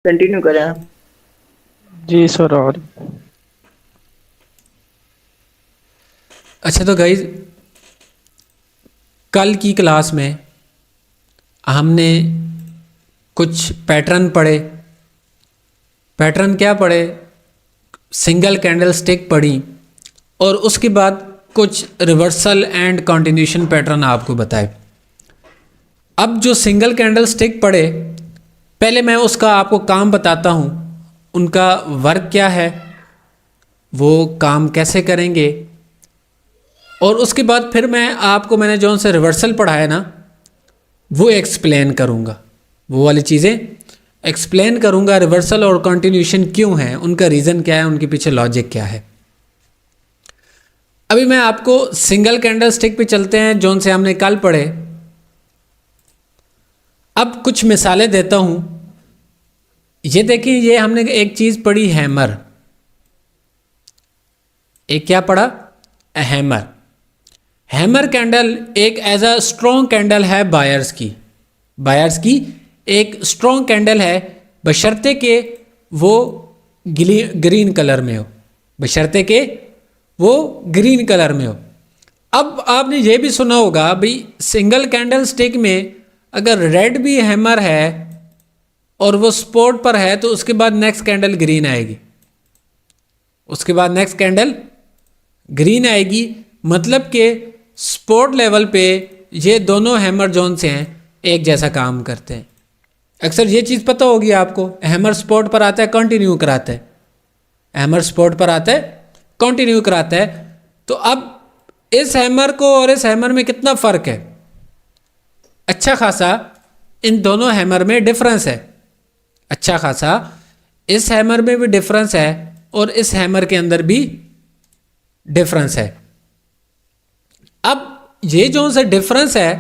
Continue करें आप। जी sir. और अच्छा तो गाइज, कल की क्लास में हमने कुछ पैटर्न पढ़े। पैटर्न क्या पढ़े? सिंगल कैंडल स्टिक पढ़ी और उसके बाद कुछ रिवर्सल एंड कंटिन्यूशन पैटर्न आपको बताए। अब जो सिंगल कैंडल स्टिक पढ़े, पहले मैं उसका आपको काम बताता हूँ, उनका वर्क क्या है, वो काम कैसे करेंगे, और उसके बाद फिर मैंने जो उनसे रिवर्सल पढ़ाया ना, वो एक्सप्लेन करूँगा। वो वाली चीज़ें एक्सप्लेन करूँगा। रिवर्सल और कंटिन्यूशन क्यों है, उनका रीज़न क्या है, उनके पीछे लॉजिक क्या है। अभी मैं आपको सिंगल कैंडल स्टिक पे चलते हैं, जो उनसे हमने कल पढ़े। अब कुछ मिसालें देता हूँ। ये देखिए, ये हमने एक चीज़ पढ़ी, हैमर। एक क्या पढ़ा? हैमर। हैमर कैंडल एक एज अ स्ट्रॉन्ग कैंडल है बायर्स की एक स्ट्रॉन्ग कैंडल है, बशर्ते के वो ग्रीन कलर में हो। बशर्ते के वो ग्रीन कलर में हो। अब आपने ये भी सुना होगा भाई, सिंगल कैंडल स्टिक में अगर रेड भी हैमर है और वो स्पॉट पर है, तो उसके बाद नेक्स्ट कैंडल ग्रीन आएगी। उसके बाद नेक्स्ट कैंडल ग्रीन आएगी। मतलब कि स्पॉट लेवल पे ये दोनों हैमर जोन से हैं, एक जैसा काम करते हैं। अक्सर ये चीज़ पता होगी आपको, हैमर स्पॉट पर आता है, कंटिन्यू कराता है। हैमर स्पॉट पर आता है, कंटिन्यू कराता है। तो अब इस हैमर को और इस हैमर में कितना फ़र्क है? अच्छा खासा इन दोनों हैमर में डिफरेंस है। अच्छा खासा इस हैमर में भी डिफरेंस है और इस हैमर के अंदर भी डिफरेंस है। अब ये जो सा डिफरेंस है,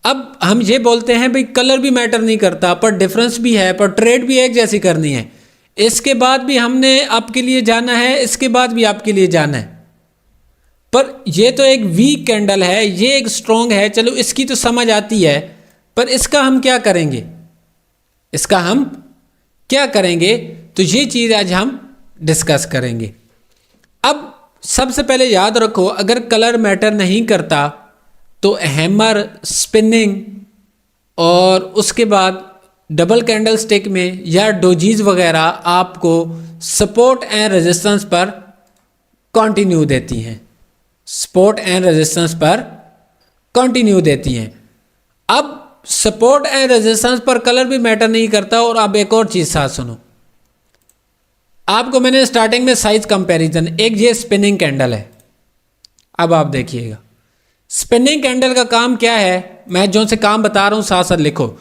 अब हम ये बोलते हैं भाई कलर भी मैटर नहीं करता, पर डिफरेंस भी है, पर ट्रेड भी एक जैसी करनी है। इसके बाद भी हमने आपके लिए जाना है, इसके बाद भी आपके लिए जाना है। पर ये तो एक वीक कैंडल है, ये एक स्ट्रॉन्ग है, चलो इसकी तो समझ आती है। पर इसका हम क्या करेंगे? इसका हम क्या करेंगे? तो ये चीज़ आज हम डिस्कस करेंगे। अब सबसे पहले याद रखो, अगर कलर मैटर नहीं करता तो हैमर, स्पिनिंग और उसके बाद डबल कैंडल स्टिक में या डोजीज वगैरह आपको सपोर्ट एंड रेजिस्टेंस पर कंटिन्यू देती हैं। सपोर्ट एंड रेजिस्टेंस पर कंटिन्यू देती हैं। अब सपोर्ट एंड रेजिस्टेंस पर कलर भी मैटर नहीं करता। और अब एक और चीज़ साथ सुनो, आपको मैंने स्टार्टिंग में साइज कंपैरिजन, एक ये स्पिनिंग कैंडल है। अब आप देखिएगा स्पिनिंग कैंडल का काम क्या है, मैं जो से काम बता रहा हूं साथ साथ लिखो।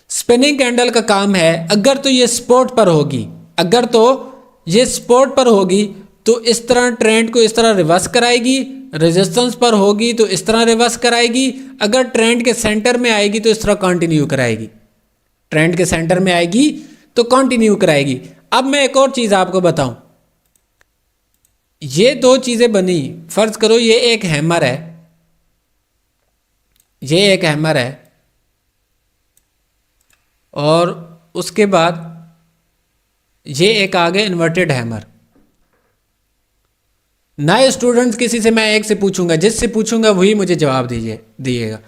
स्पिनिंग कैंडल का काम है, अगर तो ये स्पॉट पर होगी, अगर तो ये स्पॉट पर होगी तो इस तरह ट्रेंड को इस तरह रिवर्स कराएगी। रेजिस्टेंस पर होगी तो इस तरह रिवर्स कराएगी। अगर ट्रेंड के सेंटर में आएगी तो इस तरह कंटिन्यू कराएगी। ट्रेंड के सेंटर में आएगी तो कंटिन्यू कराएगी। अब मैं एक और चीज़ आपको बताऊं, ये दो चीज़ें बनी। फर्ज करो ये एक हैमर है, ये एक हैमर है, और उसके बाद ये एक आगे इन्वर्टेड हैमर। नए स्टूडेंट्स किसी से मैं एक से पूछूंगा, जिससे पूछूंगा वही मुझे जवाब दिएगा।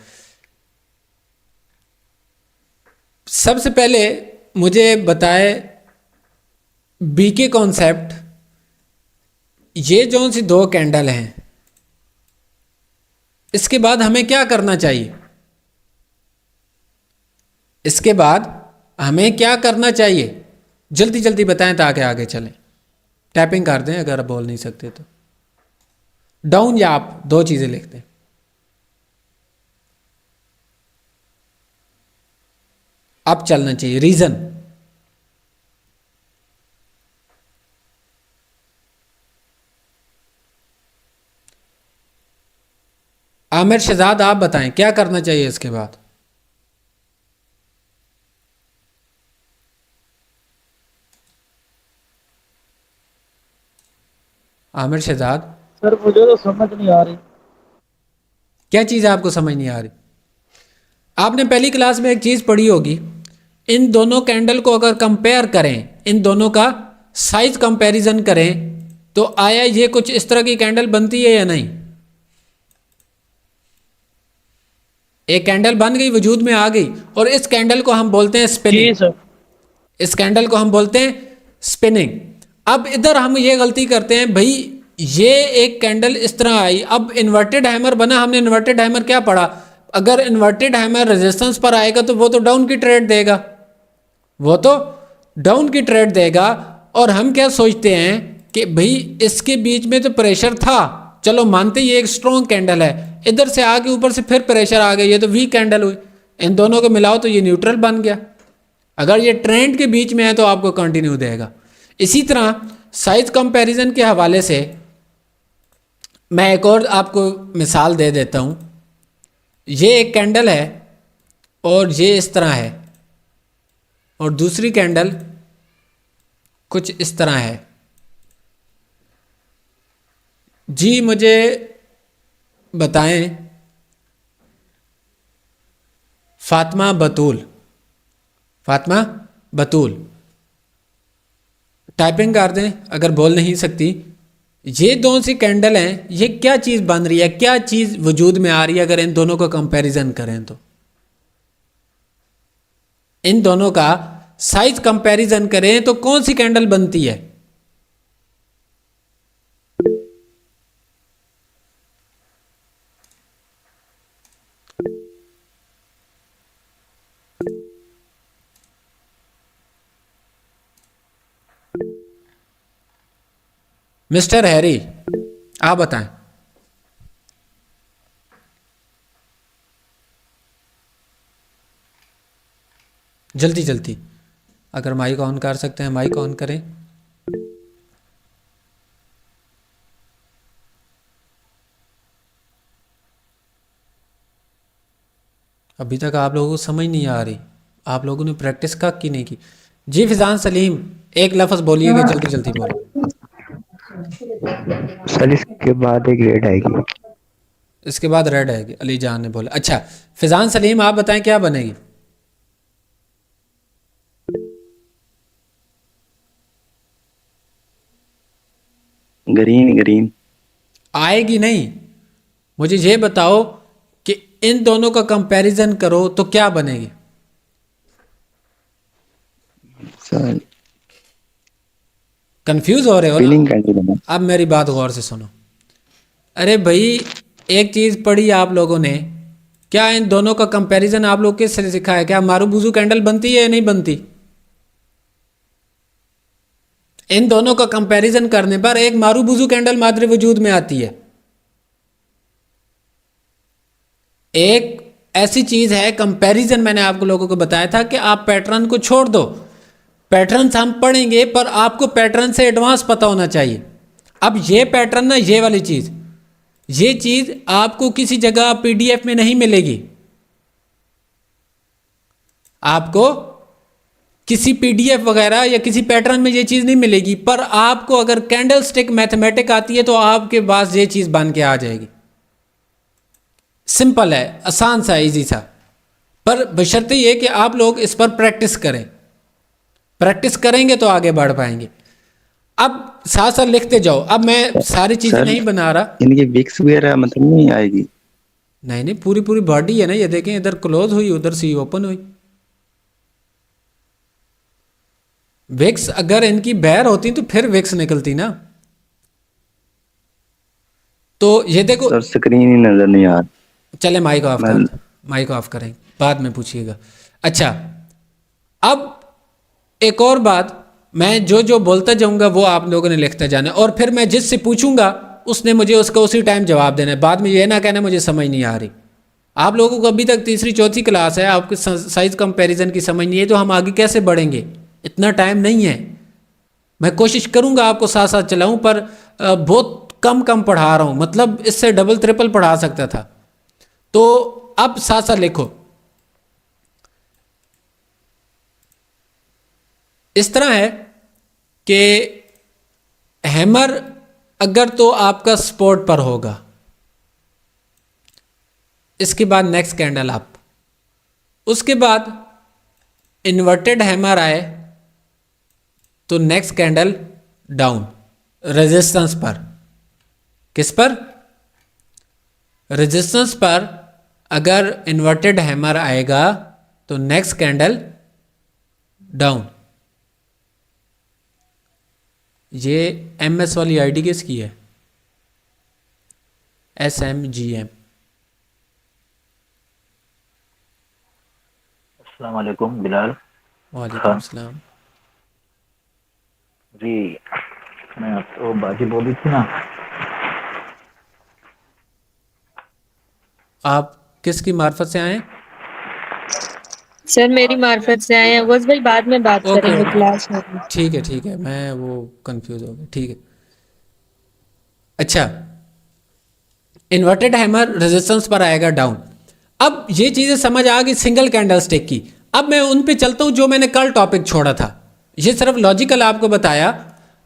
सबसे पहले मुझे बताए बीके कॉन्सेप्ट। ये जो सी दो कैंडल हैं, इसके बाद हमें क्या करना चाहिए? इसके बाद हमें क्या करना चाहिए? जल्दी जल्दी बताएं ताकि आगे चलें। टैपिंग कर दें अगर बोल नहीं सकते तो, डाउन या अप, दो चीज़ें लिखते हैं। अब चलना चाहिए। रीज़न, आमिर शहजाद आप बताएं क्या करना चाहिए इसके बाद? आमिर शहजाद, सर मुझे तो समझ नहीं आ रही। क्या चीज़ आपको समझ नहीं आ रही? आपने पहली क्लास में एक चीज़ पढ़ी होगी, इन दोनों कैंडल को अगर कंपेयर करें, इन दोनों का साइज कंपैरिजन करें, तो आया ये कुछ इस तरह की कैंडल बनती है या नहीं? एक कैंडल बन गई, वजूद में आ गई, और इस कैंडल को हम बोलते हैं जी स्पिनिंग। सर। इस कैंडल को हम बोलते हैं स्पिनिंग। अब इधर हम ये गलती करते हैं भाई, ये एक कैंडल इस तरह आई, अब इन्वर्टेड हैमर बना, हमने इन्वर्टेड हैमर क्या पढ़ा, अगर इन्वर्टेड हैमर रेजिस्टेंस पर आएगा तो वो तो डाउन की ट्रेड देगा, वो तो डाउन की ट्रेड देगा। और हम क्या सोचते हैं कि भाई इसके बीच में तो प्रेशर था, चलो मानते ये एक स्ट्रॉन्ग कैंडल है, इधर से आगे ऊपर से फिर प्रेशर आ गया, ये तो वीक कैंडल हुई, इन दोनों को मिलाओ तो ये न्यूट्रल बन गया। अगर ये ट्रेंड के बीच में है तो आपको कंटिन्यू देगा। इसी तरह साइज कंपैरिजन के हवाले से मैं एक और आपको मिसाल दे देता हूँ। ये एक कैंडल है और ये इस तरह है, और दूसरी कैंडल कुछ इस तरह है। जी मुझे बताएं, फातिमा बतूल, फातिमा बतूल टाइपिंग कर दें अगर बोल नहीं सकती। ये दोनों सी कैंडल हैं, ये क्या चीज़ बन रही है, क्या चीज़ वजूद में आ रही है? अगर इन दोनों का कंपैरिजन करें तो इन दोनों का साइज कंपैरिजन करें तो कौन सी कैंडल बनती है? मिस्टर हैरी आप बताएं। जल्दी जल्दी, अगर माइक ऑन कर सकते हैं माइक ऑन करें। अभी तक आप लोगों को समझ नहीं आ रही, आप लोगों ने प्रैक्टिस का की नहीं की। जी फिजान सलीम एक लफ्ज़ बोलिएगा, जल्दी जल्दी बोलो। सर इसके बाद एक रेड आएगी। इसके बाद रेड आएगी, अली जान ने बोला। अच्छा फिजान सलीम आप बताएं क्या बनेगी? ग्रीन ग्रीन आएगी नहीं, मुझे ये बताओ कि इन दोनों का कंपैरिजन करो तो क्या बनेगी? सर कंफ्यूज हो रहे हो स्पिनिंग ना? कैंडल बना। अब मेरी बात गौर से सुनो। अरे भाई एक चीज़ पढ़ी आप लोगों ने, क्या इन दोनों का कंपैरिजन आप लोग किस से सिखाया? क्या मारूबुजू कैंडल बनती है या नहीं बनती? इन दोनों का कंपैरिजन करने पर एक मारूबुजू कैंडल मात्र वजूद में आती है। एक ऐसी चीज है कंपैरिजन, मैंने आपको लोगों को बताया था कि आप पैटर्न को छोड़ दो, पैटर्न्स हम पढ़ेंगे पर आपको पैटर्न से एडवांस पता होना चाहिए। अब ये पैटर्न ना, ये वाली चीज, ये चीज आपको किसी जगह पीडीएफ में नहीं मिलेगी, आपको किसी पीडीएफ वगैरह या किसी पैटर्न में ये चीज़ नहीं मिलेगी। पर आपको अगर कैंडल स्टिक मैथमेटिक आती है तो आपके पास ये चीज़ बन के आ जाएगी। सिंपल है, आसान सा, इजी सा, पर बशर्ते ये कि आप लोग इस पर प्रैक्टिस करें। प्रैक्टिस करेंगे तो आगे बढ़ पाएंगे। अब साथ साथ लिखते जाओ। अब मैं सारी चीज़ें सर, नहीं बना रहा। इनकी विक्स वगैरह मतलब नहीं आएगी? नहीं नहीं, पूरी पूरी बॉडी है ना, ये देखें, इधर क्लोज हुई उधर से ओपन हुई। विक्स अगर इनकी बैर होती तो फिर विक्स निकलती ना। तो ये देखो, सर स्क्रीन ही नजर नहीं आ रही। चले माइक ऑफ मैं- कर, माइक ऑफ करें, बाद में पूछिएगा। अच्छा अब एक और बात, मैं जो जो बोलता जाऊंगा वो आप लोगों ने लिखते जाना है, और फिर मैं जिससे पूछूंगा उसने मुझे उसका उसी टाइम जवाब देना है। बाद में ये ना कहना मुझे समझ नहीं आ रही। आप लोगों को अभी तक तीसरी चौथी क्लास है, आपके साइज कंपैरिजन की समझ नहीं है, तो हम आगे कैसे बढ़ेंगे? इतना टाइम नहीं है। मैं कोशिश करूंगा आपको साथ साथ चलाऊं, पर बहुत कम कम पढ़ा रहा हूं, मतलब इससे डबल ट्रिपल पढ़ा सकता था। तो अब साथ साथ लिखो। इस तरह है कि हैमर अगर तो आपका सपोर्ट पर होगा, इसके बाद नेक्स्ट कैंडल अप, उसके बाद इन्वर्टेड हैमर आए तो नेक्स्ट कैंडल डाउन, रेजिस्टेंस पर। किस पर? रेजिस्टेंस पर अगर इन्वर्टेड हैमर आएगा तो नेक्स्ट कैंडल डाउन। ये MS वाली आईडी किसकी है? SMGM। अस्सलाम वालेकुम बिलाल। वालेकुम सलाम। जी मैं तो बाजी बोली थी ना। आप किसकी मार्फत से आए? सर मेरी मार्फत से आए हैं, बस भाई बाद में बात ओके, करेंगे ओके। क्लास में। ठीक है, मैं वो कंफ्यूज हो गया। ठीक है, अच्छा, इन्वर्टेड हैमर रेजिस्टेंस पर आएगा डाउन। अब ये चीज़ें समझ आ गई सिंगल कैंडल स्टिक की। अब मैं उन पे चलता हूँ जो मैंने कल टॉपिक छोड़ा था। ये सिर्फ लॉजिकल आपको बताया।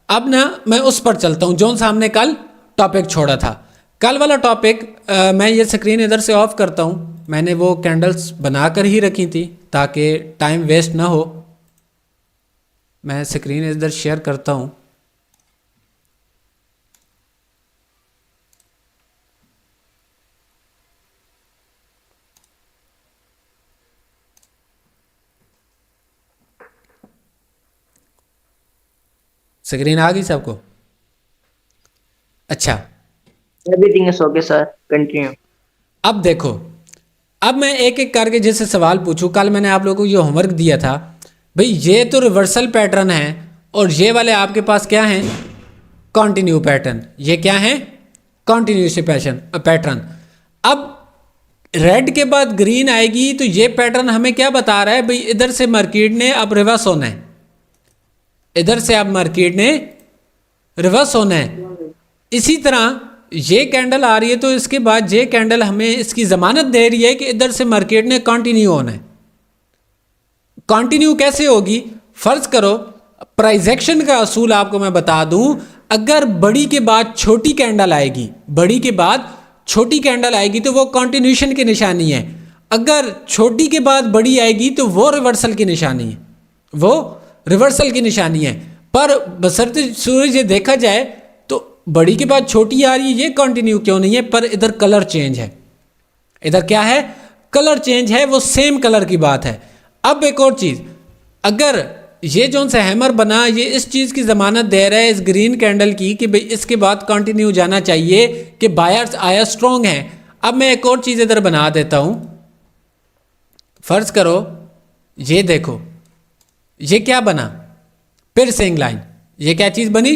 अब ना मैं उस पर चलता हूँ जो हमने कल टॉपिक छोड़ा था। कल वाला टॉपिक, मैं ये स्क्रीन इधर से ऑफ करता हूँ। मैंने वो कैंडल्स बना कर ही रखी थी ताकि टाइम वेस्ट ना हो। मैं स्क्रीन इधर शेयर करता हूँ। स्क्रीन आ गई सबको? अच्छा, everything is okay sir, continue. अब देखो, अब मैं एक एक करके जैसे सवाल पूछूं। कल मैंने आप लोगों को ये होमवर्क दिया था, भाई ये तो रिवर्सल पैटर्न है और ये वाले आपके पास क्या हैं? Continue pattern. ये क्या है? Continuous pattern. अब रेड के बाद ग्रीन आएगी तो ये पैटर्न हमें क्या बता रहा है? भाई इधर से मार्केट ने अब रिवर्स होना है, इधर से अब मार्केट ने रिवर्स होना है। इसी तरह ये कैंडल आ रही है तो इसके बाद ये कैंडल हमें इसकी जमानत दे रही है कि इधर से मार्केट ने कंटिन्यू होना है। कंटिन्यू कैसे होगी? फर्ज करो, प्राइस एक्शन का असूल आपको मैं बता दूं, अगर बड़ी के बाद छोटी कैंडल आएगी, बड़ी के बाद छोटी कैंडल आएगी तो वो कंटिन्यूशन की निशानी है। अगर छोटी के बाद बड़ी आएगी तो वो रिवर्सल की निशानी है, वो रिवर्सल की निशानी है। पर बशर्ते सूरज ये देखा जाए तो बड़ी के बाद छोटी आ रही है, ये कंटिन्यू क्यों नहीं है? पर इधर कलर चेंज है, इधर क्या है? कलर चेंज है, वो सेम कलर की बात है। अब एक और चीज़, अगर ये जो सा हैमर बना, ये इस चीज़ की ज़मानत दे रहा है इस ग्रीन कैंडल की कि भाई इसके बाद कंटिन्यू जाना चाहिए, कि बायर्स आया स्ट्रॉन्ग है। अब मैं एक और चीज़ इधर बना देता हूँ। फर्ज करो, ये देखो, ये क्या बना? Piercing line. ये क्या चीज़ बनी?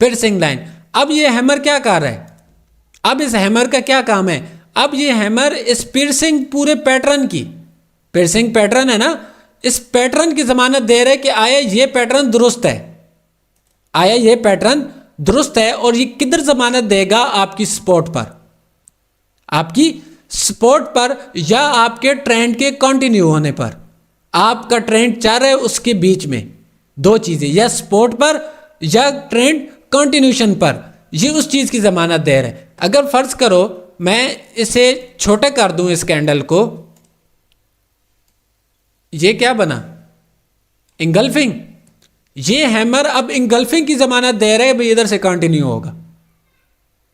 Piercing line. अब ये हैमर क्या कर रहा है? अब इस हैमर का क्या काम है? अब ये हैमर इस पियर्सिंग पूरे पैटर्न की, पियर्सिंग पैटर्न है ना, इस पैटर्न की जमानत दे रहे कि आया ये पैटर्न दुरुस्त है, आया ये पैटर्न दुरुस्त है। और ये किधर जमानत देगा? आपकी सपोर्ट पर, आपकी सपोर्ट पर या आपके ट्रेंड के कंटिन्यू होने पर। आपका ट्रेंड चल रहा है उसके बीच में, दो चीज़ें, या सपोर्ट पर या ट्रेंड कंटिन्यूशन पर, ये उस चीज़ की ज़मानत दे रहे हैं। अगर फ़र्ज़ करो मैं इसे छोटा कर दूं इस कैंडल को, ये क्या बना? इंगल्फिंग। ये हैमर अब इंगल्फिंग की ज़मानत दे रहे हैं, भाई इधर से कंटिन्यू होगा,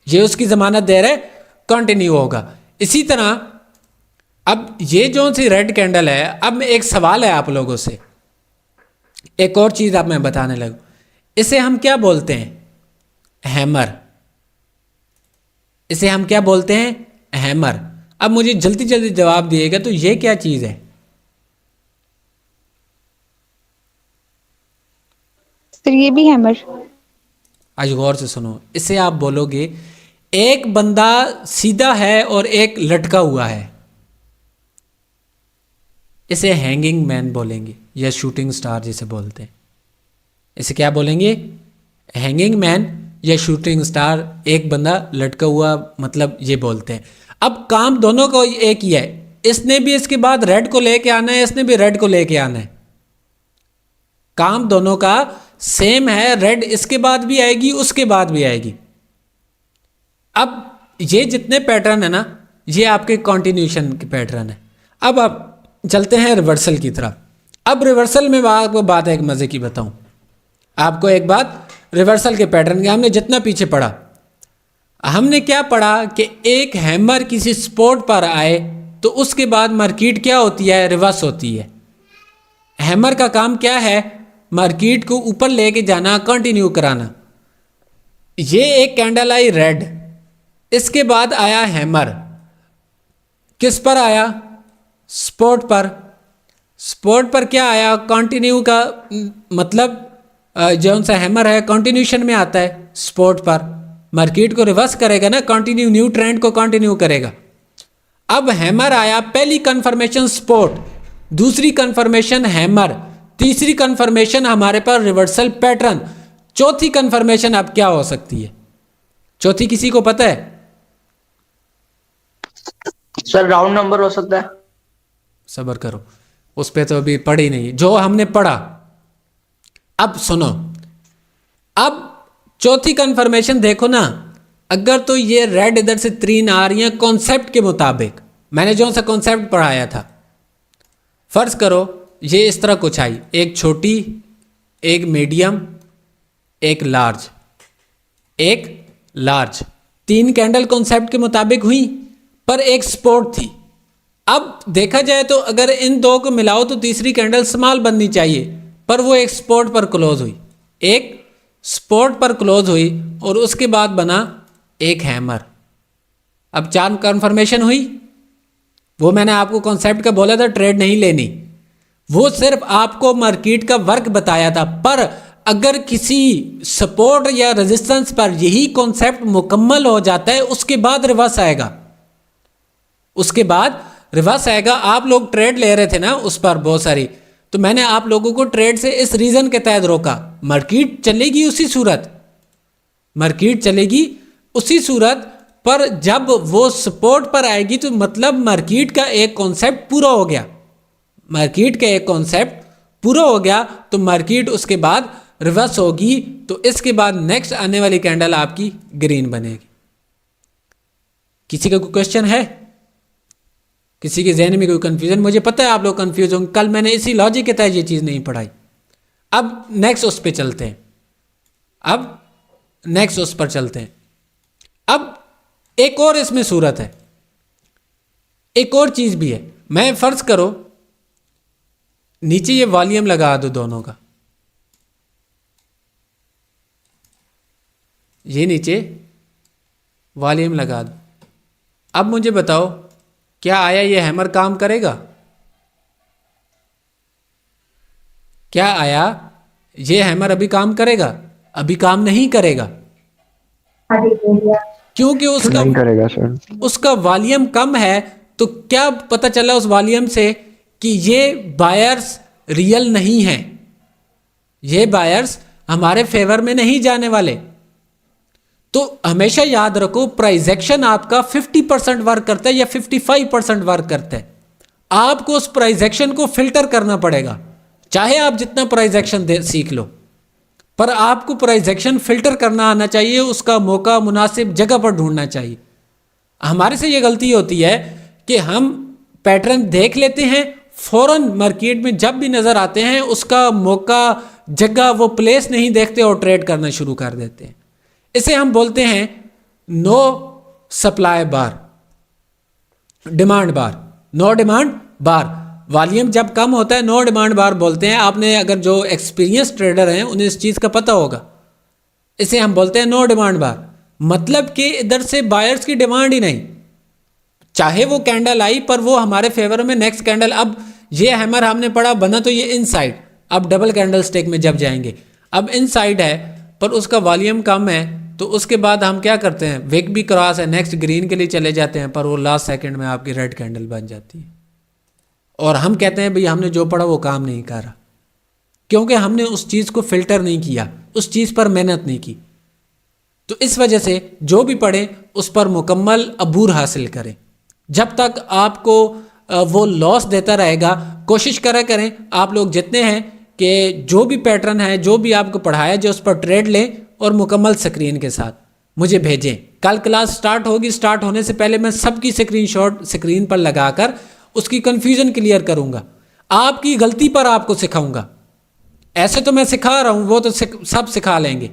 ये उसकी ज़मानत दे रहे कंटिन्यू होगा। इसी तरह अब ये जो सी रेड कैंडल है, अब एक सवाल है आप लोगों से, एक और चीज़ अब मैं बताने लगूँ। इसे हम क्या बोलते हैं? हैमर। इसे हम क्या बोलते हैं? हैमर। अब मुझे जल्दी जल्दी जवाब दिएगा, तो ये क्या चीज़ है? सर ये भी हैमर। आज गौर से सुनो, इसे आप बोलोगे एक बंदा सीधा है और एक लटका हुआ है, इसे हैंगिंग मैन बोलेंगे या शूटिंग स्टार जिसे बोलते हैं। इसे क्या बोलेंगे? हैंगिंग मैन या शूटिंग स्टार। एक बंदा लटका हुआ, मतलब ये बोलते हैं। अब काम दोनों को एक ही है, इसने भी इसके बाद रेड को लेके आना है, इसने भी रेड को लेके आना है। काम दोनों का सेम है, रेड इसके बाद भी आएगी, उसके बाद भी आएगी। अब ये जितने पैटर्न है ना, ये आपके कॉन्टिन्यूशन के पैटर्न है। अब आप चलते हैं रिवर्सल की तरफ। अब रिवर्सल में आपको बात एक मज़े की बताऊं, आपको एक बात रिवर्सल के पैटर्न के, हमने जितना पीछे पढ़ा, हमने क्या पढ़ा कि एक हैमर किसी सपोर्ट पर आए तो उसके बाद मार्केट क्या होती है, रिवर्स होती है। हैमर का काम क्या है, मार्केट को ऊपर लेके जाना, कंटिन्यू कराना। ये एक कैंडल आई रेड, इसके बाद आया हैमर, किस पर आया, सपोर्ट पर। सपोर्ट पर क्या आया, कंटिन्यू का मतलब जो सा हैमर है कंटिन्यूशन में आता है सपोर्ट पर, मार्केट को रिवर्स करेगा ना, कंटिन्यू न्यू ट्रेंड को कंटिन्यू करेगा। अब हैमर आया, पहली कंफर्मेशन सपोर्ट, दूसरी कंफर्मेशन हैमर, तीसरी कंफर्मेशन हमारे पास रिवर्सल पैटर्न, चौथी कंफर्मेशन अब क्या हो सकती है, चौथी किसी को पता है? सर राउंड नंबर हो सकता है। सब्र करो, उस पर तो अभी पढ़ी नहीं, जो हमने पढ़ा। अब सुनो, अब चौथी कंफर्मेशन देखो ना, अगर तो ये रेड इधर से 3 आ रही है कॉन्सेप्ट के मुताबिक, मैंने जो सा कॉन्सेप्ट पढ़ाया था, फर्ज करो ये इस तरह कुछ आई, एक छोटी, एक मीडियम, एक लार्ज, एक लार्ज, 3 कैंडल कॉन्सेप्ट के मुताबिक हुई, पर एक सपोर्ट थी। अब देखा जाए तो अगर इन दो को मिलाओ तो तीसरी कैंडल स्मॉल बननी चाहिए, पर वो एक सपोर्ट पर क्लोज हुई, एक सपोर्ट पर क्लोज हुई और उसके बाद बना एक हैमर। अब 4 कंफर्मेशन हुई। वो मैंने आपको कॉन्सेप्ट का बोला था, ट्रेड नहीं लेनी, वो सिर्फ आपको मार्केट का वर्क बताया था। पर अगर किसी सपोर्ट या रेजिस्टेंस पर यही कॉन्सेप्ट मुकम्मल हो जाता है, उसके बाद रिवर्स आएगा, उसके बाद रिवर्स आएगा। आप लोग ट्रेड ले रहे थे ना उस पर बहुत सारी, तो मैंने आप लोगों को ट्रेड से इस रीज़न के तहत रोका, मार्केट चलेगी उसी सूरत, मार्केट चलेगी उसी सूरत, पर जब वो सपोर्ट पर आएगी तो मतलब मार्केट का एक कॉन्सेप्ट पूरा हो गया, मार्केट का एक कॉन्सेप्ट पूरा हो गया, तो मार्केट उसके बाद रिवर्स होगी, तो इसके बाद नेक्स्ट आने वाली कैंडल आपकी ग्रीन बनेगी। किसी का कोई क्वेश्चन है, किसी के जहन में कोई कंफ्यूजन? मुझे पता है आप लोग कंफ्यूज होंगे, कल मैंने इसी लॉजिक के तहत ये चीज़ नहीं पढ़ाई। अब नेक्स्ट उस पर चलते हैं, अब नेक्स्ट उस पर चलते हैं। अब एक और इसमें सूरत है, एक और चीज़ भी है। मैं फर्ज करो नीचे ये वॉल्यूम लगा दो दोनों का, ये नीचे वॉल्यूम लगा दो। अब मुझे बताओ क्या आया ये हैमर काम करेगा? क्या आया ये हैमर अभी काम करेगा? अभी काम नहीं करेगा, क्योंकि उसका नहीं करेगा सर, उसका वॉल्यूम कम है। तो क्या पता चला उस वॉल्यूम से कि ये बायर्स रियल नहीं हैं, ये बायर्स हमारे फेवर में नहीं जाने वाले। तो हमेशा याद रखो, प्राइस एक्शन आपका 50% वर्क करता है या 55% वर्क करता है। आपको उस प्राइस एक्शन को फिल्टर करना पड़ेगा, चाहे आप जितना प्राइस एक्शन सीख लो, पर आपको प्राइस एक्शन फिल्टर करना आना चाहिए, उसका मौका मुनासिब जगह पर ढूंढना चाहिए। हमारे से ये गलती होती है कि हम पैटर्न देख लेते हैं, फौरन मार्केट में जब भी नज़र आते हैं उसका मौका जगह वो प्लेस नहीं देखते और ट्रेड करना शुरू कर देते हैं। इसे हम बोलते हैं नो सप्लाई बार, डिमांड बार, नो डिमांड बार। वॉल्यूम जब कम होता है नो डिमांड बार बोलते हैं। आपने अगर जो एक्सपीरियंस ट्रेडर हैं उन्हें इस चीज़ का पता होगा, इसे हम बोलते हैं नो डिमांड बार। मतलब कि इधर से बायर्स की डिमांड ही नहीं, चाहे वो कैंडल आई पर वो हमारे फेवर में नेक्स्ट कैंडल। अब ये हैमर हमने पढ़ा बना तो ये इनसाइड, अब डबल कैंडल स्टिक में जब जाएंगे, अब इनसाइड है पर उसका वॉल्यूम कम है, तो उसके बाद हम क्या करते हैं, विक भी क्रॉस है, नेक्स्ट ग्रीन के लिए चले जाते हैं, पर वो लास्ट सेकंड में आपकी रेड कैंडल बन जाती है और हम कहते हैं भाई हमने जो पढ़ा वो काम नहीं कर रहा, क्योंकि हमने उस चीज़ को फिल्टर नहीं किया, उस चीज़ पर मेहनत नहीं की। तो इस वजह से जो भी पढ़ें उस पर मुकम्मल अबूर हासिल करें। जब तक आपको वो लॉस देता रहेगा, कोशिश करा करें आप लोग जितने हैं कि जो भी पैटर्न है, जो भी आपको पढ़ाया जो उस पर ट्रेड लें और मुकम्मल स्क्रीन के साथ मुझे भेजें। कल क्लास स्टार्ट होगी, स्टार्ट होने से पहले मैं सबकी स्क्रीनशॉट स्क्रीन पर लगाकर उसकी कन्फ्यूज़न क्लियर करूँगा। आपकी गलती पर आपको सिखाऊंगा। ऐसे तो मैं सिखा रहा हूँ, वो तो सब सिखा लेंगे,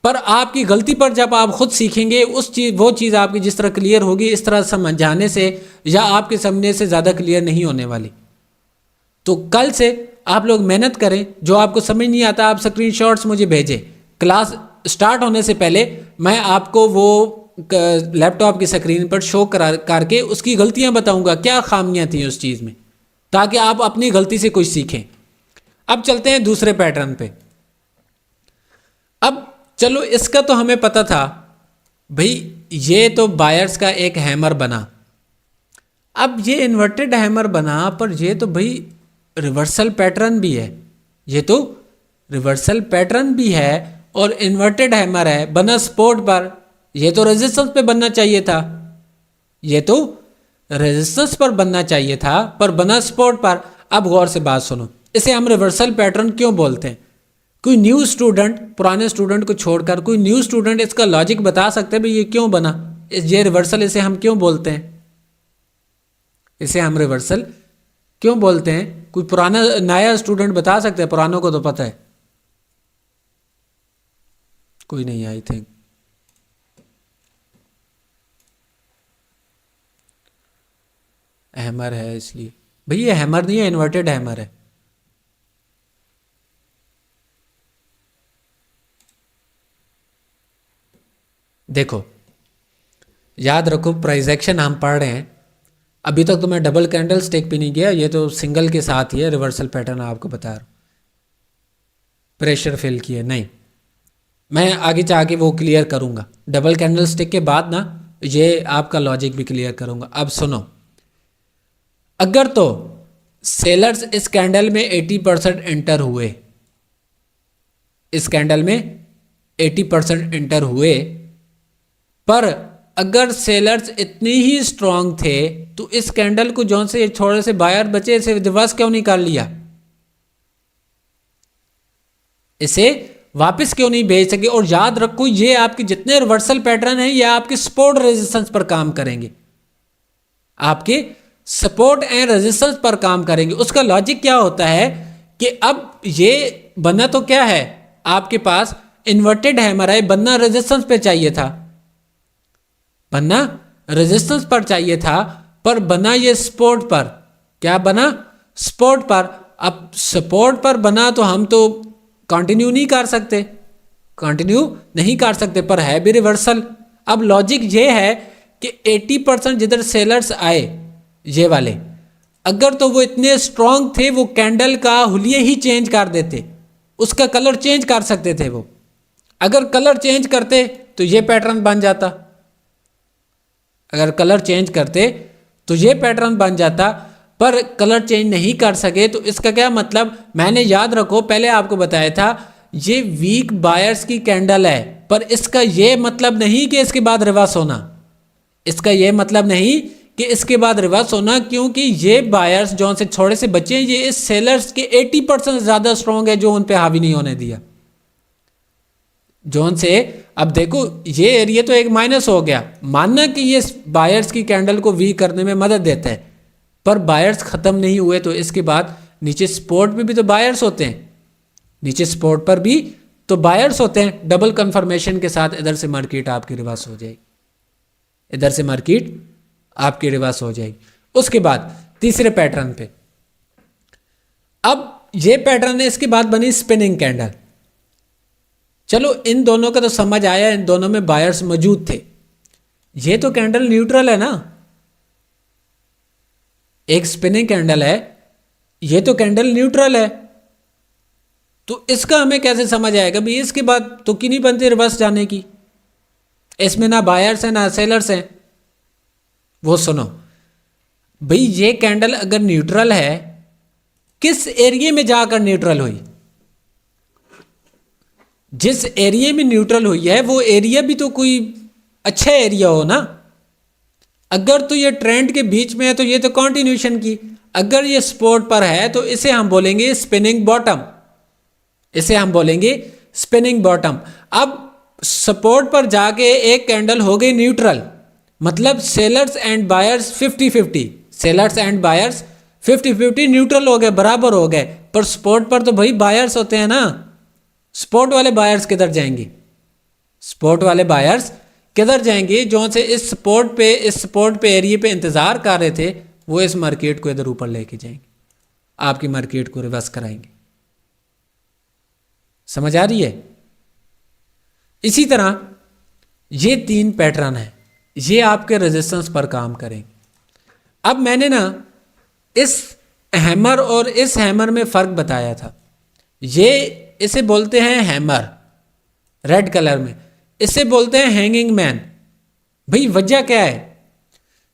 पर आपकी गलती पर जब आप खुद सीखेंगे वो चीज़ आपकी जिस तरह क्लियर होगी, इस तरह समझाने से या आपके समझने से ज़्यादा क्लियर नहीं होने वाली। तो कल से आप लोग मेहनत करें, जो आपको समझ नहीं आता आप स्क्रीनशॉट्स मुझे भेजें। क्लास स्टार्ट होने से पहले मैं आपको वो लैपटॉप की स्क्रीन पर शो करके उसकी गलतियां बताऊंगा, क्या खामियां थी उस चीज़ में, ताकि आप अपनी गलती से कुछ सीखें। अब चलते हैं दूसरे पैटर्न पे। अब चलो इसका तो हमें पता था भाई, ये तो बायर्स का एक हैमर बना। अब ये इन्वर्टेड हैमर बना, पर ये तो भाई रिवर्सल पैटर्न भी है, ये तो रिवर्सल पैटर्न भी है और इन्वर्टेड हैमर है, बना सपोर्ट पर। ये तो रेजिस्टेंस पे बनना चाहिए था, ये तो रेजिस्टेंस पर बनना चाहिए था, पर बना सपोर्ट पर। अब गौर से बात सुनो, इसे हम रिवर्सल पैटर्न क्यों बोलते हैं? कोई न्यू स्टूडेंट, पुराने स्टूडेंट को छोड़कर कोई न्यू स्टूडेंट इसका लॉजिक बता सकते हैं भाई ये क्यों बना, ये रिवर्सल, इसे हम क्यों बोलते हैं? इसे हम रिवर्सल क्यों बोलते हैं? कोई पुराना नया स्टूडेंट बता सकते हैं? पुरानों को तो पता है। कोई नहीं, आई थिंक हैमर है इसलिए। भाई ये हैमर नहीं है, इन्वर्टेड हैमर है। देखो याद रखो, प्राइस एक्शन हम पढ़ रहे हैं, अभी तक तो मैं डबल कैंडल स्टिक पे नहीं गया, ये तो सिंगल के साथ ही है। रिवर्सल पैटर्न आपको बता रहा हूँ, प्रेशर फिल किए नहीं, मैं आगे जाके वो क्लियर करूँगा। डबल कैंडल स्टिक के बाद ना ये आपका लॉजिक भी क्लियर करूँगा। अब सुनो, अगर तो सेलर्स इस कैंडल में 80% एंटर हुए, इस कैंडल में 80% एंटर हुए, पर अगर सेलर्स इतने ही स्ट्रांग थे तो इस कैंडल को जौन से थोड़े से बायर बचे, इसे रिवर्स क्यों नहीं कर लिया? इसे वापस क्यों नहीं भेज सके? और याद रखो, ये आपके जितने रिवर्सल पैटर्न हैं ये आपके सपोर्ट रेजिस्टेंस पर काम करेंगे, आपके सपोर्ट एंड रेजिस्टेंस पर काम करेंगे। उसका लॉजिक क्या होता है कि अब ये बना तो क्या है, आपके पास इन्वर्टेड हैमर है, बनना रेजिस्टेंस पे चाहिए था, बनना रेजिस्टेंस पर चाहिए था, पर बना ये सपोर्ट पर। क्या बना? सपोर्ट पर। अब सपोर्ट पर बना तो हम तो कंटिन्यू नहीं कर सकते, कंटिन्यू नहीं कर सकते, पर है भी रिवर्सल। अब लॉजिक ये है कि 80% जिधर सेलर्स आए ये वाले, अगर तो वो इतने स्ट्रांग थे वो कैंडल का हुलिया ही चेंज कर देते, उसका कलर चेंज कर सकते थे वो। अगर कलर चेंज करते तो ये पैटर्न बन जाता, अगर कलर चेंज करते तो ये पैटर्न बन जाता, पर कलर चेंज नहीं कर सके। तो इसका क्या मतलब, मैंने याद रखो पहले आपको बताया था ये वीक बायर्स की कैंडल है, पर इसका ये मतलब नहीं कि इसके बाद रिवर्स होना, इसका ये मतलब नहीं कि इसके बाद रिवर्स होना, क्योंकि ये बायर्स जो से थोड़े से बचे हैं ये इस सेलर्स के 80% ज़्यादा स्ट्रॉन्ग है जो उन पे हावी नहीं होने दिया। जोन से अब देखो ये एरिया तो एक माइनस हो गया, मानना कि ये बायर्स की कैंडल को वीक करने में मदद देता है, पर बायर्स ख़त्म नहीं हुए। तो इसके बाद नीचे सपोर्ट पे भी तो बायर्स होते हैं, नीचे सपोर्ट पर भी तो बायर्स होते हैं। डबल कंफर्मेशन के साथ इधर से मार्केट आपकी रिवर्स हो जाएगी, इधर से मार्केट आपकी रिवर्स हो जाएगी। उसके बाद तीसरे पैटर्न पे, अब ये पैटर्न है, इसके बाद बनी स्पिनिंग कैंडल। चलो इन दोनों का तो समझ आया, इन दोनों में बायर्स मौजूद थे। ये तो कैंडल न्यूट्रल है ना, एक स्पिनिंग कैंडल है, ये तो कैंडल न्यूट्रल है, तो इसका हमें कैसे समझ आएगा भाई इसके बाद तो की नहीं बनती रिवर्स जाने की, इसमें ना बायर्स हैं ना सेलर्स हैं। वो सुनो भाई, ये कैंडल अगर न्यूट्रल है, किस एरिया में जाकर न्यूट्रल हुई? जिस एरिया में न्यूट्रल हुई है वो एरिया भी तो कोई अच्छा एरिया हो ना। अगर तो ये ट्रेंड के बीच में है तो ये तो कंटिन्यूएशन की, अगर ये सपोर्ट पर है तो इसे हम बोलेंगे स्पिनिंग बॉटम, इसे हम बोलेंगे स्पिनिंग बॉटम। अब सपोर्ट पर जाके एक कैंडल हो गई न्यूट्रल, मतलब sellers and buyers 50-50, sellers and buyers 50-50 neutral हो गए, बराबर हो गए। पर स्पॉट पर तो भाई बायर्स होते हैं ना, स्पॉट वाले बायर्स किधर जाएंगे? स्पॉट वाले बायर्स किधर जाएंगे? जो से इस स्पॉट पे एरिया पे इंतज़ार कर रहे थे, वो इस मार्केट को इधर ऊपर लेके जाएंगे, आपकी मार्केट को रिवर्स कराएंगे। समझ आ रही है? इसी तरह ये 3 पैटर्न है, ये आपके रेजिस्टेंस पर काम करेंगे। अब मैंने ना इस हैमर और इस हैमर में फ़र्क बताया था। ये इसे बोलते हैं हैमर रेड कलर में, इसे बोलते हैं हैंगिंग मैन। भाई वजह क्या है?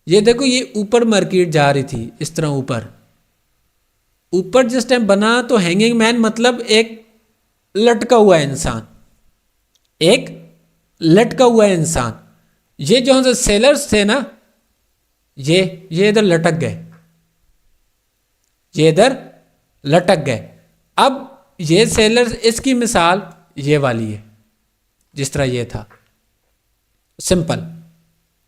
ये देखो, ये ऊपर मार्केट जा रही थी इस तरह ऊपर जिस टाइम बना तो हैंगिंग मैन मतलब एक लटका हुआ इंसान, एक लटका हुआ इंसान। ये जो से सेलर्स थे ना, ये इधर लटक गए, ये इधर लटक गए। अब ये सेलर्स, इसकी मिसाल ये वाली है, जिस तरह ये था सिंपल।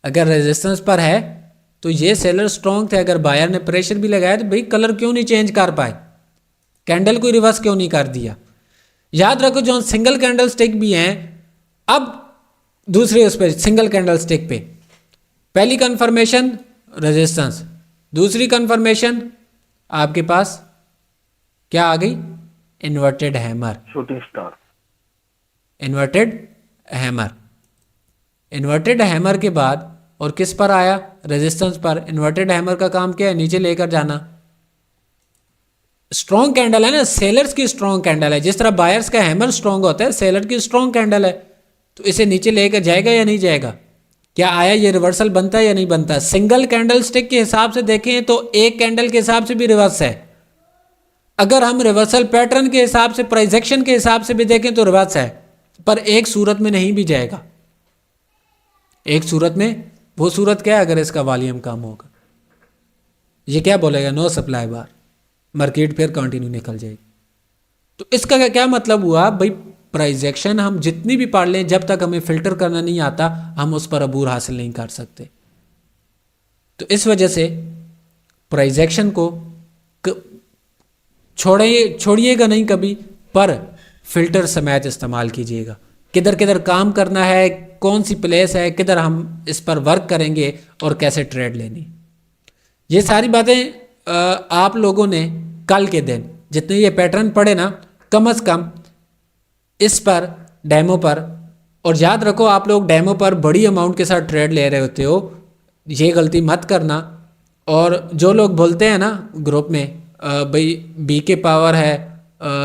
अगर रेजिस्टेंस पर है तो ये सेलर स्ट्रॉन्ग थे, अगर बायर ने प्रेशर भी लगाया तो भाई कलर क्यों नहीं चेंज कर पाए, कैंडल को रिवर्स क्यों नहीं कर दिया? याद रखो, जो सिंगल कैंडल स्टिक भी हैं, अब दूसरे उस पर सिंगल कैंडल स्टिक पे पहली कंफर्मेशन रेजिस्टेंस, दूसरी कंफर्मेशन आपके पास क्या आ गई? Inverted hammer, shooting star. Inverted hammer. Inverted hammer के बाद और किस पर आया? रेजिस्टेंस पर। इन्वर्टेड हैमर का काम क्या है? नीचे लेकर जाना। स्ट्रॉन्ग कैंडल है ना, सेलर्स की स्ट्रॉन्ग कैंडल है। जिस तरह बायर्स का हैमर स्ट्रॉन्ग होता है, सेलर की स्ट्रॉन्ग कैंडल है, तो इसे नीचे लेकर जाएगा या नहीं जाएगा? क्या आया ये रिवर्सल बनता है या नहीं बनता? सिंगल कैंडल स्टिक के हिसाब से देखें तो एक कैंडल के हिसाब से भी रिवर्स है। अगर हम रिवर्सल पैटर्न के हिसाब से, प्राइस एक्शन के हिसाब से भी देखें तो रिवर्स है, पर एक सूरत में नहीं भी जाएगा। एक सूरत में, वो सूरत क्या है? अगर इसका वॉल्यूम कम होगा, ये क्या बोलेगा? नो सप्लाई बार, मार्केट फिर कंटिन्यू निकल जाएगी। तो इसका क्या मतलब हुआ भाई? प्राइस एक्शन हम जितनी भी पढ़ लें, जब तक हमें फिल्टर करना नहीं आता, हम उस पर अबूर हासिल नहीं कर सकते। तो इस वजह से प्राइस एक्शन को छोड़िएगा नहीं कभी, पर फिल्टर समेत इस्तेमाल कीजिएगा। किधर किधर काम करना है, कौन सी प्लेस है, किधर हम इस पर वर्क करेंगे और कैसे ट्रेड लेनी, ये सारी बातें आप लोगों ने कल के दिन जितने ये पैटर्न पढ़े ना, कम से कम इस पर डेमो पर, और याद रखो आप लोग डेमो पर बड़ी अमाउंट के साथ ट्रेड ले रहे होते हो, ये गलती मत करना। और जो लोग बोलते हैं ना ग्रुप में, भाई बी के पावर है,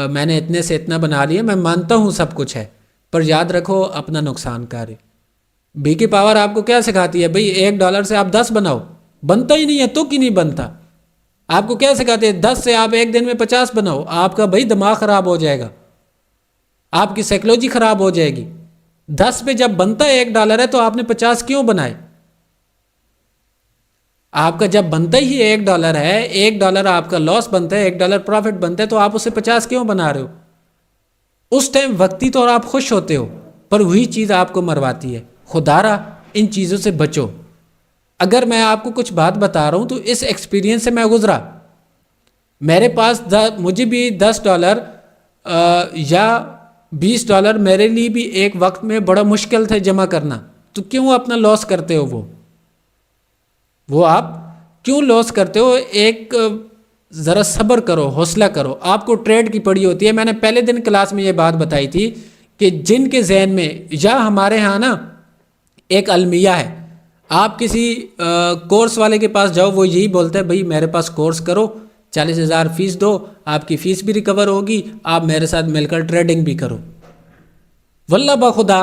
मैंने इतने से इतना बना लिया, मैं मानता हूँ सब कुछ है, पर याद रखो अपना नुकसान करे। बी की पावर आपको क्या सिखाती है? भाई $1 से आप 10 बनाओ, बनता ही नहीं है तो कि नहीं बनता। आपको क्या सिखाते हैं? 10 से आप एक दिन में 50 बनाओ। आपका भाई दिमाग ख़राब हो जाएगा, आपकी साइकोलॉजी ख़राब हो जाएगी। 10 पे जब बनता है $1 है तो आपने 50 क्यों बनाए? आपका जब बनता ही $1 है, $1 आपका लॉस बनता है, $1 प्रॉफिट बनता है, तो आप उसे 50 क्यों बना रहे हो? उस टाइम वक्ती तौर आप खुश होते हो, पर वही चीज़ आपको मरवाती है। खुदारा इन चीज़ों से बचो। अगर मैं आपको कुछ बात बता रहा हूँ तो इस एक्सपीरियंस से मैं गुजरा। मेरे पास मुझे भी $10 या $20 मेरे लिए भी एक वक्त में बड़ा मुश्किल था जमा करना। तो क्यों अपना लॉस करते हो? वो आप क्यों लॉस करते हो? एक ज़रा सब्र करो, हौसला करो। आपको ट्रेड की पड़ी होती है। मैंने पहले दिन क्लास में ये बात बताई थी कि जिनके जहन में, या हमारे यहाँ ना एक अलमिया है, आप किसी कोर्स वाले के पास जाओ, वो यही बोलता है भाई मेरे पास कोर्स करो, 40,000 फीस दो, आपकी फ़ीस भी रिकवर होगी, आप मेरे साथ मिलकर ट्रेडिंग भी करो। वल्लाह बाखुदा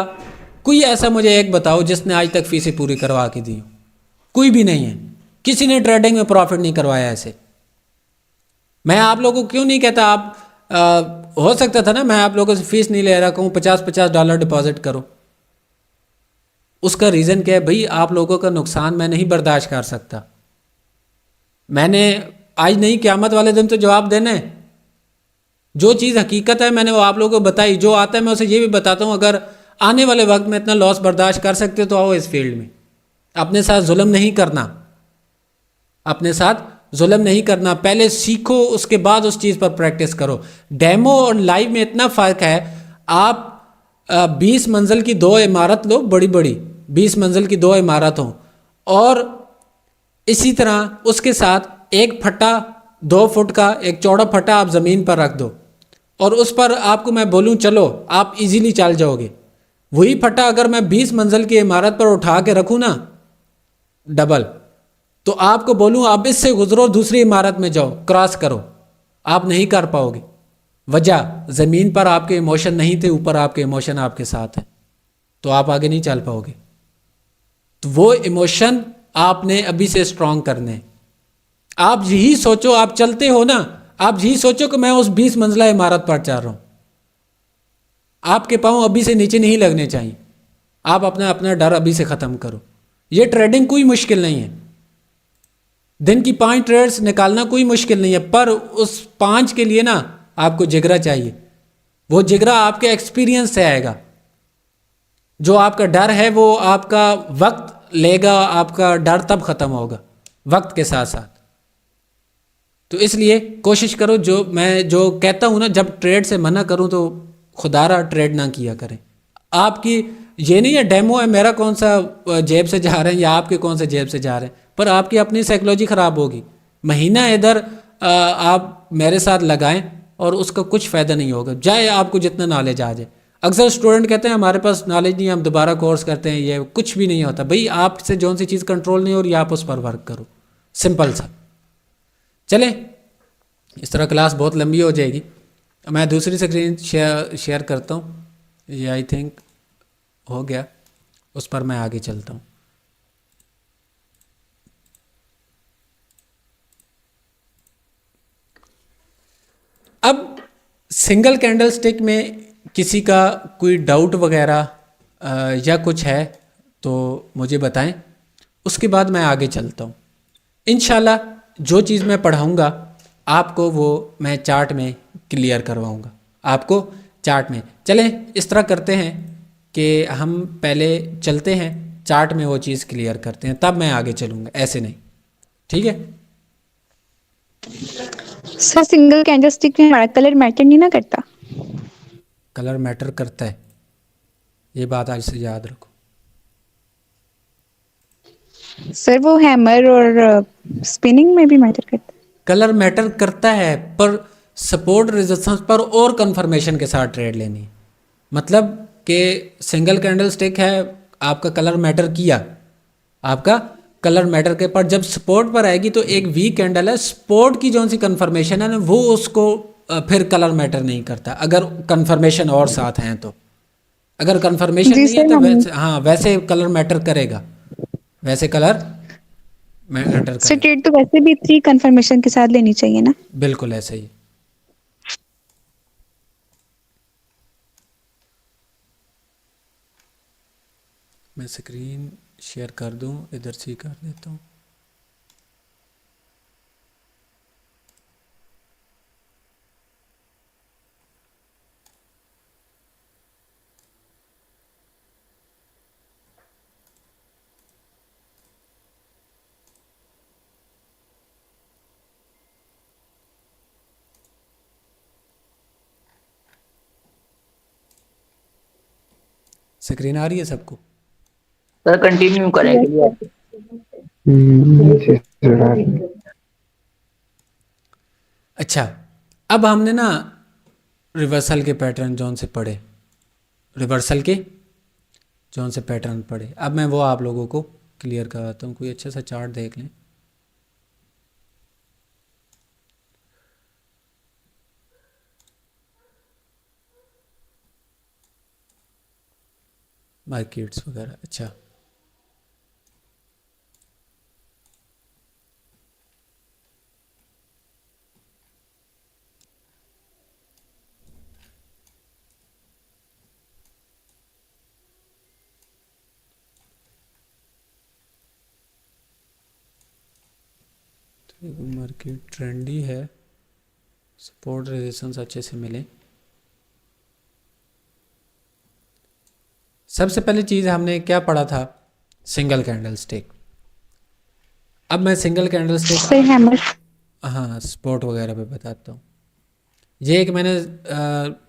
कोई ऐसा मुझे एक बताओ जिसने आज तक फ़ीसें पूरी करवा के दी हो? कोई भी नहीं है। किसी ने ट्रेडिंग में प्रॉफिट नहीं करवाया ऐसे। मैं आप लोगों को क्यों नहीं कहता, आप हो सकता था ना मैं आप लोगों से फ़ीस नहीं ले रहा, कहूँ $50 डिपॉजिट करो। उसका रीज़न क्या है? भाई आप लोगों का नुकसान मैं नहीं बर्दाश्त कर सकता। मैंने आज नहीं, क़यामत वाले दिन तो जवाब देना है। जो चीज़ हकीकत है मैंने वो आप लोगों को बताई। जो आता है मैं उसे ये भी बताता हूँ, अगर आने वाले वक्त में इतना लॉस बर्दाश्त कर सकते हो तो आओ इस फील्ड में। अपने साथ जुल्म नहीं करना, अपने साथ जुल्म नहीं करना, पहले सीखो उसके बाद उस चीज़ पर प्रैक्टिस करो। डेमो और लाइव में इतना फ़र्क है। आप 20 मंजिल की 2 इमारत लो, बड़ी बड़ी 20 मंजिल की 2 इमारत हों, और इसी तरह उसके साथ एक फट्टा 2 फुट का एक चौड़ा फट्टा आप ज़मीन पर रख दो, और उस पर आपको मैं बोलूँ चलो, आप इजीली चल जाओगे। वही फट्टा अगर मैं 20 मंजिल की इमारत पर उठा के रखूँ ना डबल, तो आपको बोलूँ आप इससे गुजरो, दूसरी इमारत में जाओ, क्रॉस करो, आप नहीं कर पाओगे। वजह, ज़मीन पर आपके इमोशन नहीं थे, ऊपर आपके इमोशन आपके साथ हैं, तो आप आगे नहीं चल पाओगे। तो वो इमोशन आपने अभी से स्ट्रांग करने हैं। आप यही सोचो, आप चलते हो ना, आप यही सोचो कि मैं उस 20 मंजिला इमारत पर चल रहा हूँ। आपके पाँव अभी से नीचे नहीं लगने चाहिए। आप अपना अपना डर अभी से ख़त्म करो। ये ट्रेडिंग कोई मुश्किल नहीं है, दिन की 5 ट्रेड्स निकालना कोई मुश्किल नहीं है, पर उस 5 के लिए ना आपको जिगरा चाहिए। वो जिगरा आपके एक्सपीरियंस से आएगा। जो आपका डर है वो आपका वक्त लेगा, आपका डर तब ख़त्म होगा वक्त के साथ साथ। तो इसलिए कोशिश करो, जो मैं जो कहता हूँ ना, जब ट्रेड से मना करूँ तो खुदारा ट्रेड ना किया करें। आपकी ये नहीं है डेमो है मेरा कौन सा जेब से जा रहे हैं या आपके कौन से जेब से जा रहे हैं, पर आपकी अपनी साइकोलॉजी ख़राब होगी। महीना इधर आप मेरे साथ लगाएं और उसका कुछ फ़ायदा नहीं होगा, चाहे आपको जितना नॉलेज आ जाए। अक्सर स्टूडेंट कहते हैं हमारे पास नॉलेज नहीं है, हम दोबारा कोर्स करते हैं, ये कुछ भी नहीं होता। भाई आपसे जौन सी चीज़ कंट्रोल नहीं हो रही आप उस पर वर्क करो, सिंपल सा। चलें, इस तरह क्लास बहुत लंबी हो जाएगी। मैं दूसरी स्क्रीन शेयर करता हूँ, ये आई थिंक हो गया, उस पर मैं आगे चलता हूँ। अब सिंगल कैंडल स्टिक में किसी का कोई डाउट वगैरह या कुछ है तो मुझे बताएं, उसके बाद मैं आगे चलता हूँ। इंशाल्लाह जो चीज़ मैं पढ़ाऊँगा आपको वो मैं चार्ट में क्लियर करवाऊँगा, आपको चार्ट में। चलें इस तरह करते हैं कि हम पहले चलते हैं चार्ट में, वो चीज़ क्लियर करते हैं, तब मैं आगे चलूँगा, ऐसे नहीं, ठीक है। सर सिंगल कैंडल स्टिक में हमारा कलर मैटर नहीं ना करता? कलर मैटर करता है, ये बात आज से याद रखो। सर वो हैमर और स्पिनिंग में भी मैटर करता है? कलर मैटर करता है, पर सपोर्ट रेजिस्टेंस पर और कंफर्मेशन के साथ ट्रेड लेनी है। मतलब कि सिंगल कैंडल स्टिक है, आपका कलर मैटर किया, आपका कलर मैटर के, पर जब सपोर्ट पर आएगी तो एक वीक कैंडल है, सपोर्ट की जो सी कंफर्मेशन है ना वो उसको फिर कलर मैटर नहीं करता, अगर कंफर्मेशन और साथ हैं तो। अगर कंफर्मेशन नहीं है तो वैसे, हाँ वैसे कलर मैटर करेगा, वैसे कलर मैटर करेगा। सर ट्रेड तो वैसे भी 3 कंफर्मेशन के साथ लेनी चाहिए ना? बिल्कुल ऐसे ही। मैं स्क्रीन शेयर कर दूं, इधर से ही कर देता हूँ। स्क्रीन आ रही है सबको? सर कंटिन्यू करेंगे। अच्छा, अब हमने ना रिवर्सल के पैटर्न जोन से पढ़े, रिवर्सल के जोन से पैटर्न पढ़े। अब मैं वो आप लोगों को क्लियर कराता हूँ। कोई अच्छा सा चार्ट देख लें। मार्केट्स वगैरह, अच्छा मार्केट ट्रेंडी है, सपोर्ट रेजिस्टेंस अच्छे से मिले। सबसे पहली चीज़ हमने क्या पढ़ा था? Single candle stick. अब मैं single candle stick sir hammer हाँ स्पोर्ट वगैरह पे बताता हूँ। ये एक मैंने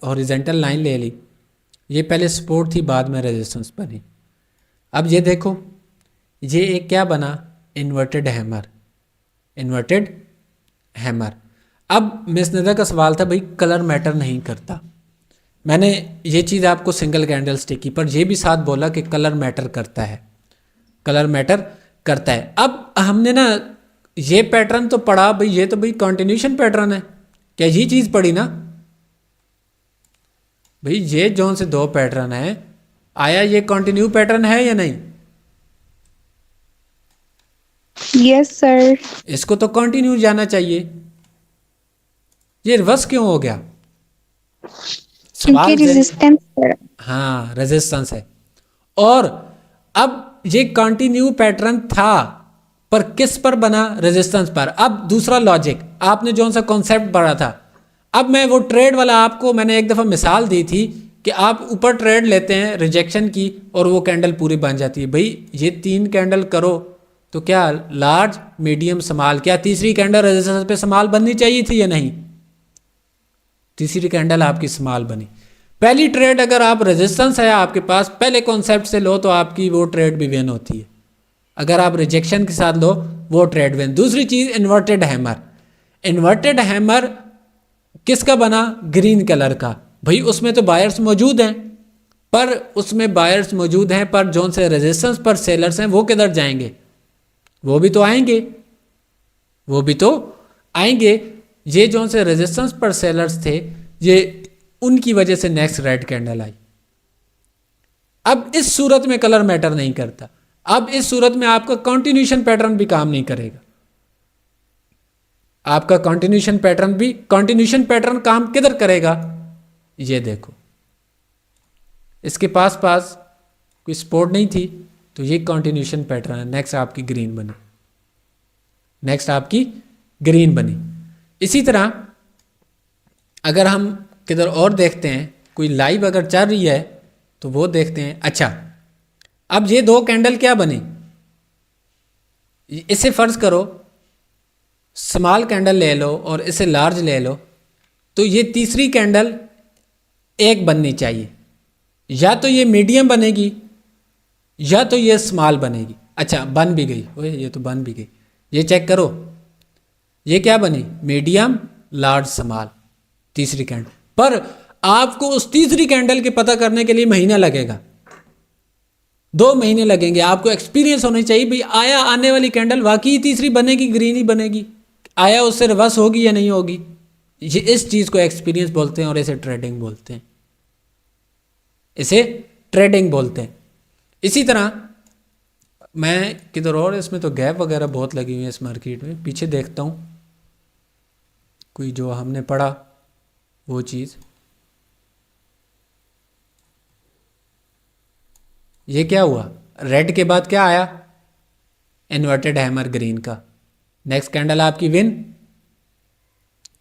हॉरिजेंटल लाइन ले ली, ये पहले सपोर्ट थी बाद में रेजिस्टेंस बनी। अब ये देखो ये एक क्या बना, इन्वर्टेड हैमर, इन्वर्टेड हैमर। अब मिस नज़र का सवाल था भाई कलर मैटर नहीं करता, मैंने ये चीज़ आपको सिंगल कैंडल स्टिक की, पर ये भी साथ बोला कि कलर मैटर करता है, कलर मैटर करता है। अब हमने ना ये पैटर्न तो पढ़ा भाई, ये तो भाई कंटिन्यूशन पैटर्न है, क्या ये चीज़ पढ़ी ना भाई, ये जोन से दो पैटर्न है, आया ये कंटिन्यू पैटर्न है या नहीं? Yes sir. इसको तो कंटिन्यू जाना चाहिए, ये रिवर्स क्यों हो गया? क्योंकि रेजिस्टेंस सर। हाँ रेजिस्टेंस है। और अब ये कंटिन्यू पैटर्न था पर किस पर बना? रेजिस्टेंस पर। अब दूसरा लॉजिक, आपने जो सा कॉन्सेप्ट पढ़ा था, अब मैं वो ट्रेड वाला आपको मैंने एक दफ़ा मिसाल दी थी कि आप ऊपर ट्रेड लेते हैं रिजेक्शन की और वो कैंडल पूरी बन जाती है। भाई ये 3 कैंडल करो तो क्या लार्ज मीडियम स्मॉल, क्या तीसरी कैंडल रेजिस्टेंस पे स्मॉल बननी चाहिए थी या नहीं? तीसरी कैंडल आपकी स्मॉल बनी। पहली ट्रेड अगर आप रेजिस्टेंस है आपके पास, पहले कॉन्सेप्ट से लो तो आपकी वो ट्रेड भी विन होती है, अगर आप रिजेक्शन के साथ लो वो ट्रेड विन। दूसरी चीज़ इन्वर्टेड हैमर, इन्वर्टेड हैमर किसका बना? ग्रीन कलर का। भाई उसमें तो बायर्स मौजूद हैं, पर उसमें बायर्स मौजूद हैं पर जोन से रेजिस्टेंस पर सेलर्स हैं वो किधर जाएंगे? वो भी तो आएंगे, वो भी तो आएंगे। ये जोन से रेजिस्टेंस पर सेलर्स थे, ये उनकी वजह से नेक्स्ट रेड कैंडल आई। अब इस सूरत में कलर मैटर नहीं करता, अब इस सूरत में आपका कंटिन्यूशन पैटर्न भी काम नहीं करेगा, आपका कंटिन्यूशन पैटर्न काम किधर करेगा? ये देखो इसके पास कोई सपोर्ट नहीं थी तो ये कंटिन्यूशन पैटर्न है, नेक्स्ट आपकी ग्रीन बनी, नेक्स्ट आपकी ग्रीन बनी। इसी तरह अगर हम किधर और देखते हैं, कोई लाइव अगर चल रही है तो वो देखते हैं। अच्छा अब ये 2 कैंडल क्या बनी, इसे फर्ज करो स्मॉल कैंडल ले लो और इसे लार्ज ले लो, तो ये तीसरी कैंडल एक बननी चाहिए, या तो ये मीडियम बनेगी या तो ये स्मॉल बनेगी। अच्छा बन भी गई, ओए ये तो बन भी गई, ये चेक करो ये क्या बनी? मीडियम लार्ज स्मॉल, तीसरी कैंडल। पर आपको उस तीसरी कैंडल के पता करने के लिए महीना लगेगा, 2 महीने लगेंगे। आपको एक्सपीरियंस होना चाहिए भाई आया आने वाली कैंडल वाकई तीसरी बनेगी, ग्रीन ही बनेगी, आया उससे रिवर्स होगी या नहीं होगी। ये इस चीज़ को एक्सपीरियंस बोलते हैं और इसे ट्रेडिंग बोलते हैं, इसे ट्रेडिंग बोलते हैं। इसी तरह मैं किधर और, इसमें तो गैप वगैरह बहुत लगी हुई है इस मार्केट में, पीछे देखता हूँ कोई जो हमने पढ़ा वो चीज़। ये क्या हुआ? रेड के बाद क्या आया? इन्वर्टेड हैमर ग्रीन का। नेक्स्ट कैंडल आपकी विन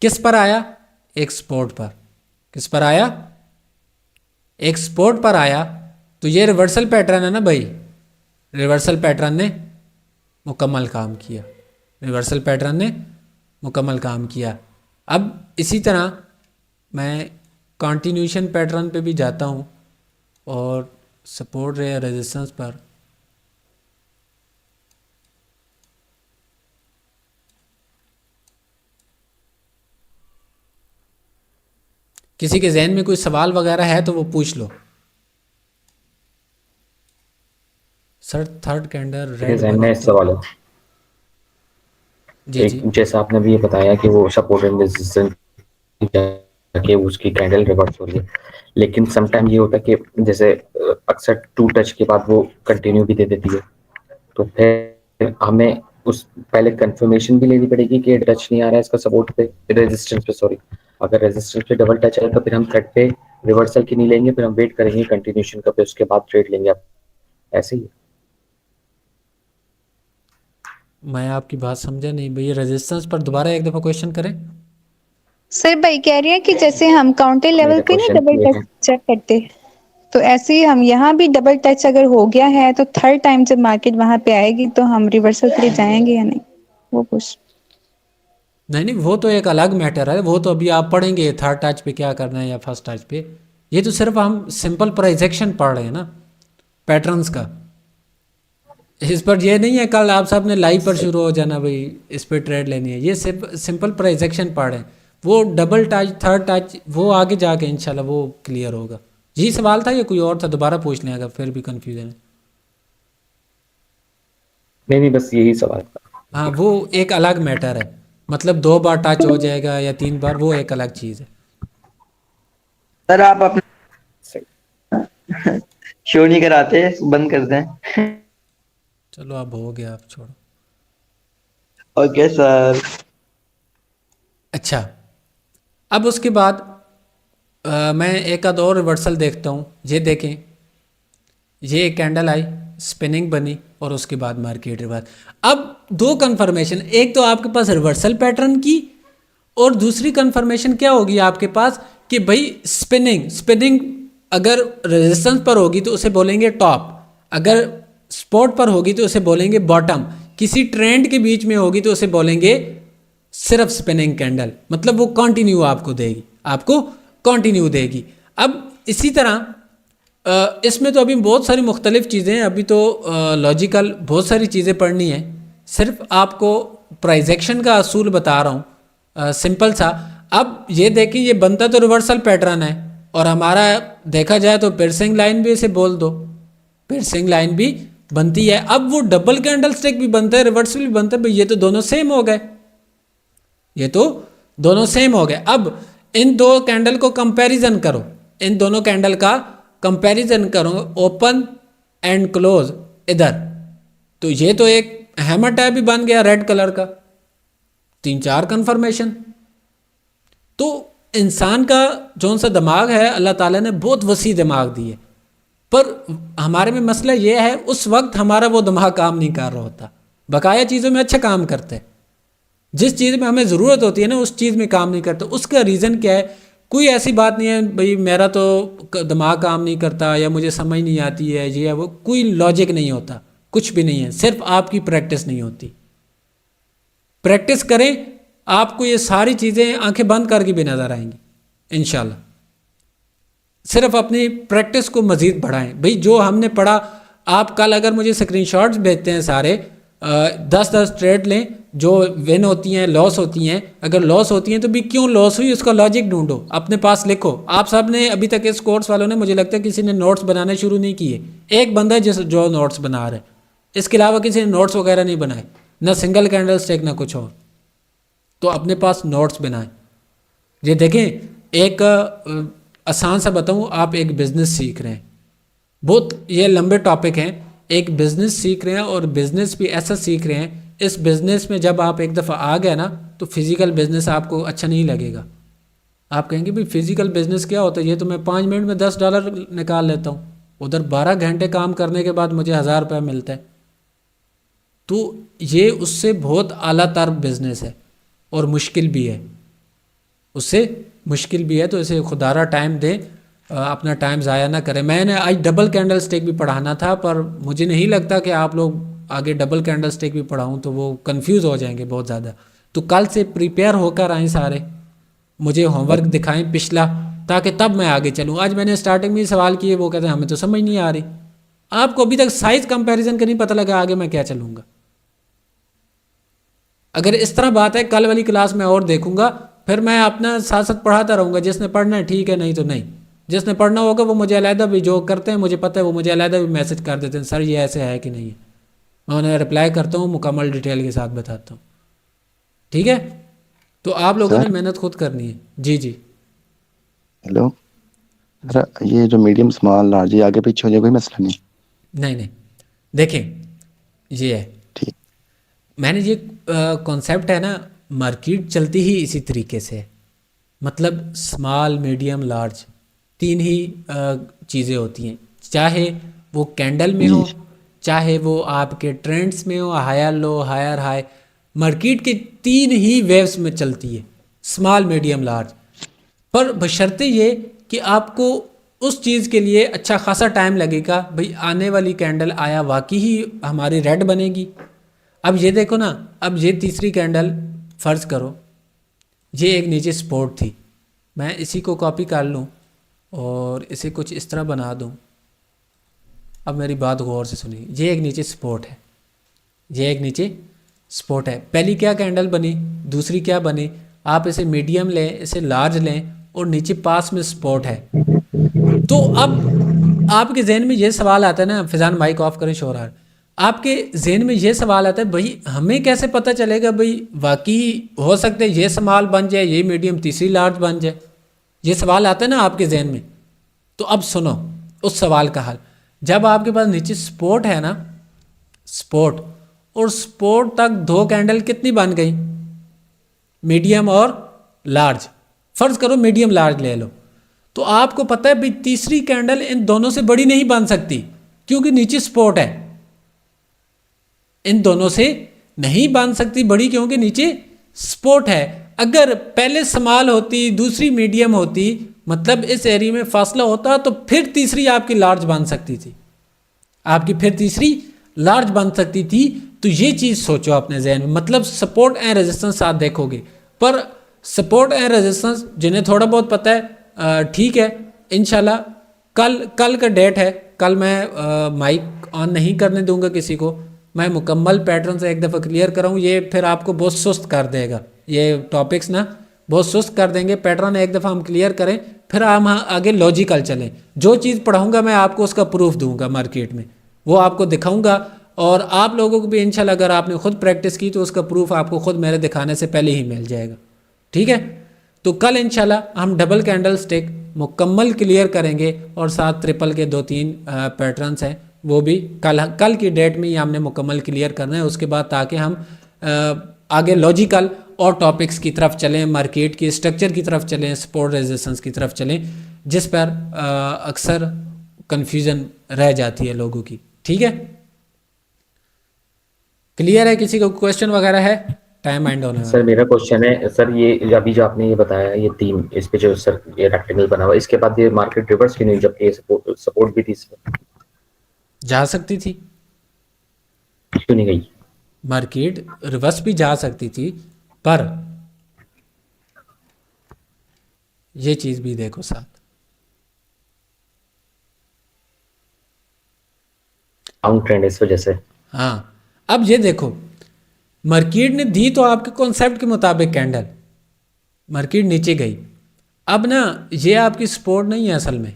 किस पर आया? एक सपोर्ट पर। किस पर आया? एक सपोर्ट पर आया। तो ये रिवर्सल पैटर्न है ना भाई, रिवर्सल पैटर्न ने मुकम्मल काम किया, रिवर्सल पैटर्न ने मुकम्मल काम किया। अब इसी तरह मैं कंटिन्यूशन पैटर्न पे भी जाता हूँ और सपोर्ट या रेजिस्टेंस पर किसी के जहन में कोई सवाल वगैरह है तो वो पूछ लो। सर थर्ड कैंडल रेड जहन में सवाल है जी जी। जैसा आपने भी ये बताया कि वो सपोर्ट एंड रेजिस्टेंस कि उसकी कैंडल रिवर्स हो रही है, लेकिन समटाइम ये होता है कि जैसे अक्सर 2 टच के बाद वो कंटिन्यू भी दे देती है, तो फिर हमें उस पहले कंफर्मेशन भी लेनी पड़ेगी कि टच नहीं आ रहा है इसका सपोर्ट पे, रेजिस्टेंस पे, सॉरी। अगर रेजिस्टेंस पे डबल टच आए तो फिर हम थ्रेड पे रिवर्सल की नहीं लेंगे, फिर हम वेट करेंगे कंटिन्यूशन का, फिर उसके बाद ट्रेड लेंगे। आप ऐसे ही मैं आपकी बात समझा नहीं भैया, रेजिस्टेंस पर दोबारा एक दफ़ा क्वेश्चन करें। सर भाई कह रही है कि जैसे हम काउंटर लेवल पे नहीं डबल टच चेक करते, तो ऐसे ही हम यहाँ भी डबल टच अगर हो गया है तो थर्ड टाइम जब मार्केट वहां पे आएगी तो हम रिवर्सल के लिए जाएंगे या नहीं, वो पूछ। नहीं नहीं, वो तो एक अलग मैटर है, वो तो अभी आप पढ़ेंगे थर्ड टच पे क्या करना है या फर्स्ट टच पे। ये तो सिर्फ हम सिंपल प्राइजेक्शन पढ़ रहे हैं ना पैटर्न्स का। इस पर ये नहीं है कल आप सब ने लाइव पर शुरू हो जाना भाई इस पर ट्रेड लेनी है, ये सिर्फ सिंपल प्राइजेक्शन पढ़ रहे हैं। वो डबल टच थर्ड टच वो आगे जाके इंशाल्लाह वो क्लियर होगा। यही सवाल था या कोई और था, दोबारा पूछ लें अगर फिर भी कन्फ्यूजन है। नहीं, बस यही सवाल था। हाँ वो एक अलग मैटर है, मतलब 2 बार टच हो जाएगा या 3 बार, वो एक अलग चीज़ है। सर आप अपना सही। शो नहीं कराते, बंद कर दें। चलो अब हो गया, आप छोड़ो। Okay sir. अच्छा, अब उसके बाद मैं एक आध और रिवर्सल देखता हूँ। ये देखें, ये एक कैंडल आई, स्पिनिंग बनी और उसके बाद मार्केट रिवर्स। अब 2 कंफर्मेशन, एक तो आपके पास रिवर्सल पैटर्न की और दूसरी कंफर्मेशन क्या होगी आपके पास कि भाई स्पिनिंग अगर रेजिस्टेंस पर होगी तो उसे बोलेंगे टॉप, अगर स्पॉट पर होगी तो उसे बोलेंगे बॉटम, किसी ट्रेंड के बीच में होगी तो उसे बोलेंगे सिर्फ स्पिनिंग कैंडल, मतलब वो कंटिन्यू आपको देगी। अब इसी तरह इसमें तो अभी बहुत सारी मुख्तलिफ चीज़ें हैं, अभी तो लॉजिकल बहुत सारी चीज़ें पढ़नी है। सिर्फ आपको प्राइजेक्शन का असूल बता रहा हूँ सिंपल सा। अब ये देखिए, ये बनता तो रिवर्सल पैटर्न है और हमारा देखा जाए तो पियर्सिंग लाइन भी इसे बोल दो, पियर्सिंग लाइन भी बनती है। अब वो डबल कैंडल स्टिक भी बनता है, रिवर्सल भी बनता है, भाई ये तो दोनों सेम हो गए, ये तो दोनों सेम हो गए। अब इन 2 कैंडल को कंपैरिजन करो, इन दोनों कैंडल का कंपैरिजन करो, ओपन एंड क्लोज इधर, तो ये तो एक हैमर टैप भी बन गया रेड कलर का, 3-4 कंफर्मेशन। तो इंसान का जौन सा दिमाग है अल्लाह ताला ने बहुत वसी दिमाग दी है, पर हमारे में मसला ये है उस वक्त हमारा वो दिमाग काम नहीं कर रहा होता। बकाया चीज़ों में अच्छा काम करते हैं, जिस चीज़ में हमें ज़रूरत होती है ना उस चीज़ में काम नहीं करता। उसका रीज़न क्या है? कोई ऐसी बात नहीं है भाई मेरा तो दिमाग काम नहीं करता या मुझे समझ नहीं आती है, ये है वो, कोई लॉजिक नहीं होता, कुछ भी नहीं है, सिर्फ आपकी प्रैक्टिस नहीं होती। प्रैक्टिस करें, आपको ये सारी चीज़ें आंखें बंद करके भी नज़र आएंगी इंशाल्लाह। सिर्फ अपनी प्रैक्टिस को मज़ीद बढ़ाएं। भाई जो हमने पढ़ा, आप कल अगर मुझे स्क्रीनशॉट्स भेजते हैं सारे 10-10 ट्रेड लें जो विन होती हैं लॉस होती हैं, अगर लॉस होती हैं तो भी क्यों लॉस हुई उसका लॉजिक ढूंढो, अपने पास लिखो। आप सब ने अभी तक इस कोर्स वालों ने मुझे लगता है किसी ने नोट्स बनाने शुरू नहीं किए, एक बंदा है जो नोट्स बना रहा है, इसके अलावा किसी ने नोट्स वगैरह नहीं बनाए, ना सिंगल कैंडल स्टिक ना कुछ और। तो अपने पास नोट्स बनाएं। ये देखें, एक आसान सा बताऊं, आप एक बिज़नेस सीख रहे हैं, बहुत ये लंबे टॉपिक हैं, एक बिज़नेस सीख रहे हैं और बिज़नेस भी ऐसा सीख रहे हैं, इस बिज़नेस में जब आप एक दफ़ा आ गए ना तो फिज़िकल बिज़नेस आपको अच्छा नहीं लगेगा। आप कहेंगे भाई फिज़िकल बिज़नेस क्या होता है, ये तो मैं 5 मिनट में $10 निकाल लेता हूँ, उधर 12 घंटे काम करने के बाद मुझे 1000 रुपये मिलता है। तो ये उससे बहुत आला तर बिज़नेस है और मुश्किल भी है, उससे मुश्किल भी है। तो इसे खुदारा टाइम दें, अपना टाइम ज़ाया ना करें। मैंने आज डबल कैंडल स्टिक भी पढ़ाना था, पर मुझे नहीं लगता कि आप लोग आगे डबल कैंडल स्टिक भी पढ़ाऊँ तो वो कंफ्यूज हो जाएंगे बहुत ज़्यादा। तो कल से प्रिपेयर होकर आएँ सारे, मुझे होमवर्क दिखाएं पिछला, ताकि तब मैं आगे चलूँ। आज मैंने स्टार्टिंग में सवाल किए, वो कहते हैं हमें तो समझ नहीं आ रही। आपको अभी तक साइज़ कंपैरिजन का नहीं पता लगा, आगे मैं क्या चलूँगा। अगर इस तरह बात है, कल वाली क्लास में और देखूंगा, फिर मैं अपना साथ साथ पढ़ाता रहूँगा। जिसने पढ़ना है ठीक है, नहीं तो नहीं। जिसने पढ़ना होगा वो मुझे अलहदा भी, जो करते हैं मुझे पता है, वो मुझे अलहदा भी मैसेज कर देते हैं, सर ये ऐसे है कि नहीं है। मैं उन्हें रिप्लाई करता हूँ, मुकम्मल डिटेल के साथ बताता हूँ, ठीक है। तो आप लोगों ने मेहनत खुद करनी है। जी जी हेलो सर, ये जो मीडियम स्मॉल लार्ज ये आगे पीछे हो जाए कोई मसला नहीं? नहीं, देखें ये है, ठीक। मैंने ये कॉन्सेप्ट है ना, मार्केट चलती ही इसी तरीके से, मतलब स्मॉल मीडियम लार्ज 3 ही चीज़ें होती हैं, चाहे वो कैंडल में हो, चाहे वो आपके ट्रेंड्स में हो, higher low higher high, market के 3 ही वेव्स में चलती है, स्मॉल मीडियम लार्ज। पर बशर्ते ये कि आपको उस चीज़ के लिए अच्छा खासा टाइम लगेगा। भाई आने वाली कैंडल आया वाकई ही हमारी रेड बनेगी। अब ये देखो ना, अब ये तीसरी कैंडल फ़र्ज़ करो ये एक नीचे सपोर्ट थी। मैं इसी को कॉपी कर लूँ और इसे कुछ इस तरह बना दूँ। अब मेरी बात गौर से सुनिए, ये एक नीचे सपोर्ट है, ये एक नीचे सपोर्ट है। पहली क्या कैंडल बनी, दूसरी क्या बनी, आप इसे मीडियम लें, इसे लार्ज लें और नीचे पास में सपोर्ट है। तो अब आपके जहन में ये सवाल आता है ना, फिजान माइक ऑफ करें, शोर आ रहा है। आपके जहन में ये सवाल आता है भाई हमें कैसे पता चलेगा भाई वाकई हो सकता है ये स्मॉल बन जाए, ये मीडियम, तीसरी लार्ज बन जाए। ये सवाल आता है ना आपके जहन में। तो अब सुनो उस सवाल का हल। जब आपके पास नीचे सपोर्ट है ना, सपोर्ट, और सपोर्ट तक दो कैंडल कितनी बन गई, मीडियम और लार्ज। फर्ज करो मीडियम लार्ज ले लो, तो आपको पता है भाई तीसरी कैंडल इन दोनों से बड़ी नहीं बन सकती क्योंकि नीचे सपोर्ट है। इन दोनों से नहीं बन सकती बड़ी क्योंकि नीचे सपोर्ट है। अगर पहले स्मॉल होती दूसरी मीडियम होती, मतलब इस एरिया में फासला होता, तो फिर तीसरी आपकी लार्ज बन सकती थी, आपकी फिर तीसरी लार्ज बन सकती थी। तो ये चीज़ सोचो अपने जहन में, मतलब सपोर्ट एंड रेजिस्टेंस आप देखोगे। पर सपोर्ट एंड रेजिस्टेंस जिन्हें थोड़ा बहुत पता है ठीक है, इंशाल्लाह कल का डेट है, कल मैं माइक ऑन नहीं करने दूंगा किसी को। मैं मुकम्मल पैटर्न से एक दफ़ा क्लियर कराऊँ, ये फिर आपको बहुत सुस्त कर देगा, ये टॉपिक्स ना बहुत सुस्त कर देंगे। पैटर्न एक दफ़ा हम क्लियर करें, फिर हम आगे लॉजिकल चलें। जो चीज़ पढ़ाऊँगा मैं आपको उसका प्रूफ दूंगा मार्केट में, वो आपको दिखाऊँगा। और आप लोगों को भी इंशाल्लाह अगर आपने खुद प्रैक्टिस की तो उसका प्रूफ आपको खुद मेरे दिखाने से पहले ही मिल जाएगा, ठीक है। तो कल इंशाल्लाह हम डबल कैंडल स्टिक मुकम्मल क्लियर करेंगे और साथ ट्रिपल के 2-3 पैटर्न्स हैं, वो भी कल की डेट में ही हमने मुकम्मल क्लियर करना है। उसके बाद ताकि हम आगे लॉजिकल और टॉपिक्स की तरफ चलें, मार्केट की स्ट्रक्चर की तरफ चलें, सपोर्ट रेजिस्टेंस की तरफ चलें, जिस पर अक्सर कन्फ्यूज़न रह जाती है लोगों की, ठीक है। क्लियर है? किसी को क्वेश्चन वगैरह है? टाइम एंड होने वाला। सर मेरा क्वेश्चन है सर, ये अभी जो आपने ये बताया ये तीन, इस पे जो सर ये रेक्टेंगल बना हुआ, इसके बाद ये मार्केट रिवर्स क्यों नहीं, जबकि सपोर्ट भी थी इसमें? जा सकती थी, क्यों नहीं गई? मार्केट रिवर्स भी जा सकती थी, पर ये चीज़ भी देखो साथ, डाउन ट्रेंड इस वजह से। हाँ अब ये देखो, मार्केट ने दी तो आपके कॉन्सेप्ट के मुताबिक कैंडल, मार्केट नीचे गई। अब ना ये आपकी सपोर्ट नहीं है असल में,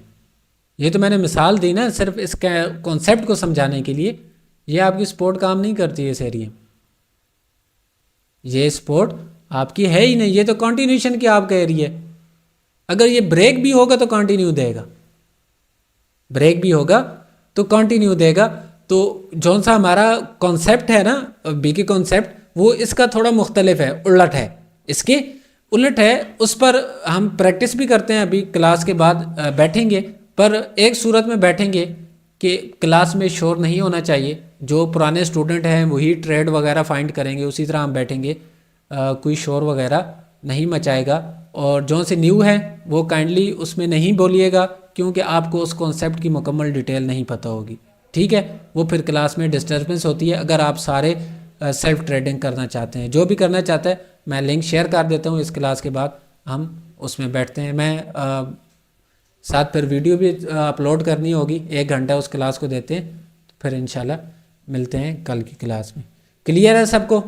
ये तो मैंने मिसाल दी ना सिर्फ इस कॉन्सेप्ट को समझाने के लिए। ये आपकी सपोर्ट काम नहीं करती है इस एरिया में, ये सपोर्ट आपकी है ही नहीं, ये तो कंटिन्यूशन की आपका एरिया है। अगर ये ब्रेक भी होगा तो कंटिन्यू देगा, ब्रेक भी होगा तो कंटिन्यू देगा। तो जौन सा हमारा कॉन्सेप्ट है ना बी के कॉन्सेप्ट, वो इसका थोड़ा मुख्तलिफ है, उलट है, इसके उलट है। उस पर हम प्रैक्टिस भी करते हैं, अभी क्लास के बाद बैठेंगे, पर एक सूरत में बैठेंगे कि क्लास में शोर नहीं होना चाहिए। जो पुराने स्टूडेंट हैं वही ट्रेड वगैरह फाइंड करेंगे, उसी तरह हम बैठेंगे, कोई शोर वगैरह नहीं मचाएगा। और जो से न्यू है वो काइंडली उसमें नहीं बोलिएगा, क्योंकि आपको उस कॉन्सेप्ट की मुकम्मल डिटेल नहीं पता होगी, ठीक है। वो फिर क्लास में डिस्टर्बेंस होती है। अगर आप सारे सेल्फ ट्रेडिंग करना चाहते हैं, जो भी करना चाहता है, मैं लिंक शेयर कर देता हूँ इस क्लास के बाद, हम उसमें बैठते हैं। मैं साथ फिर वीडियो भी अपलोड करनी होगी, 1 घंटा उस क्लास को देते हैं। फिर इंशाल्लाह मिलते हैं कल की क्लास में। क्लियर है सबको?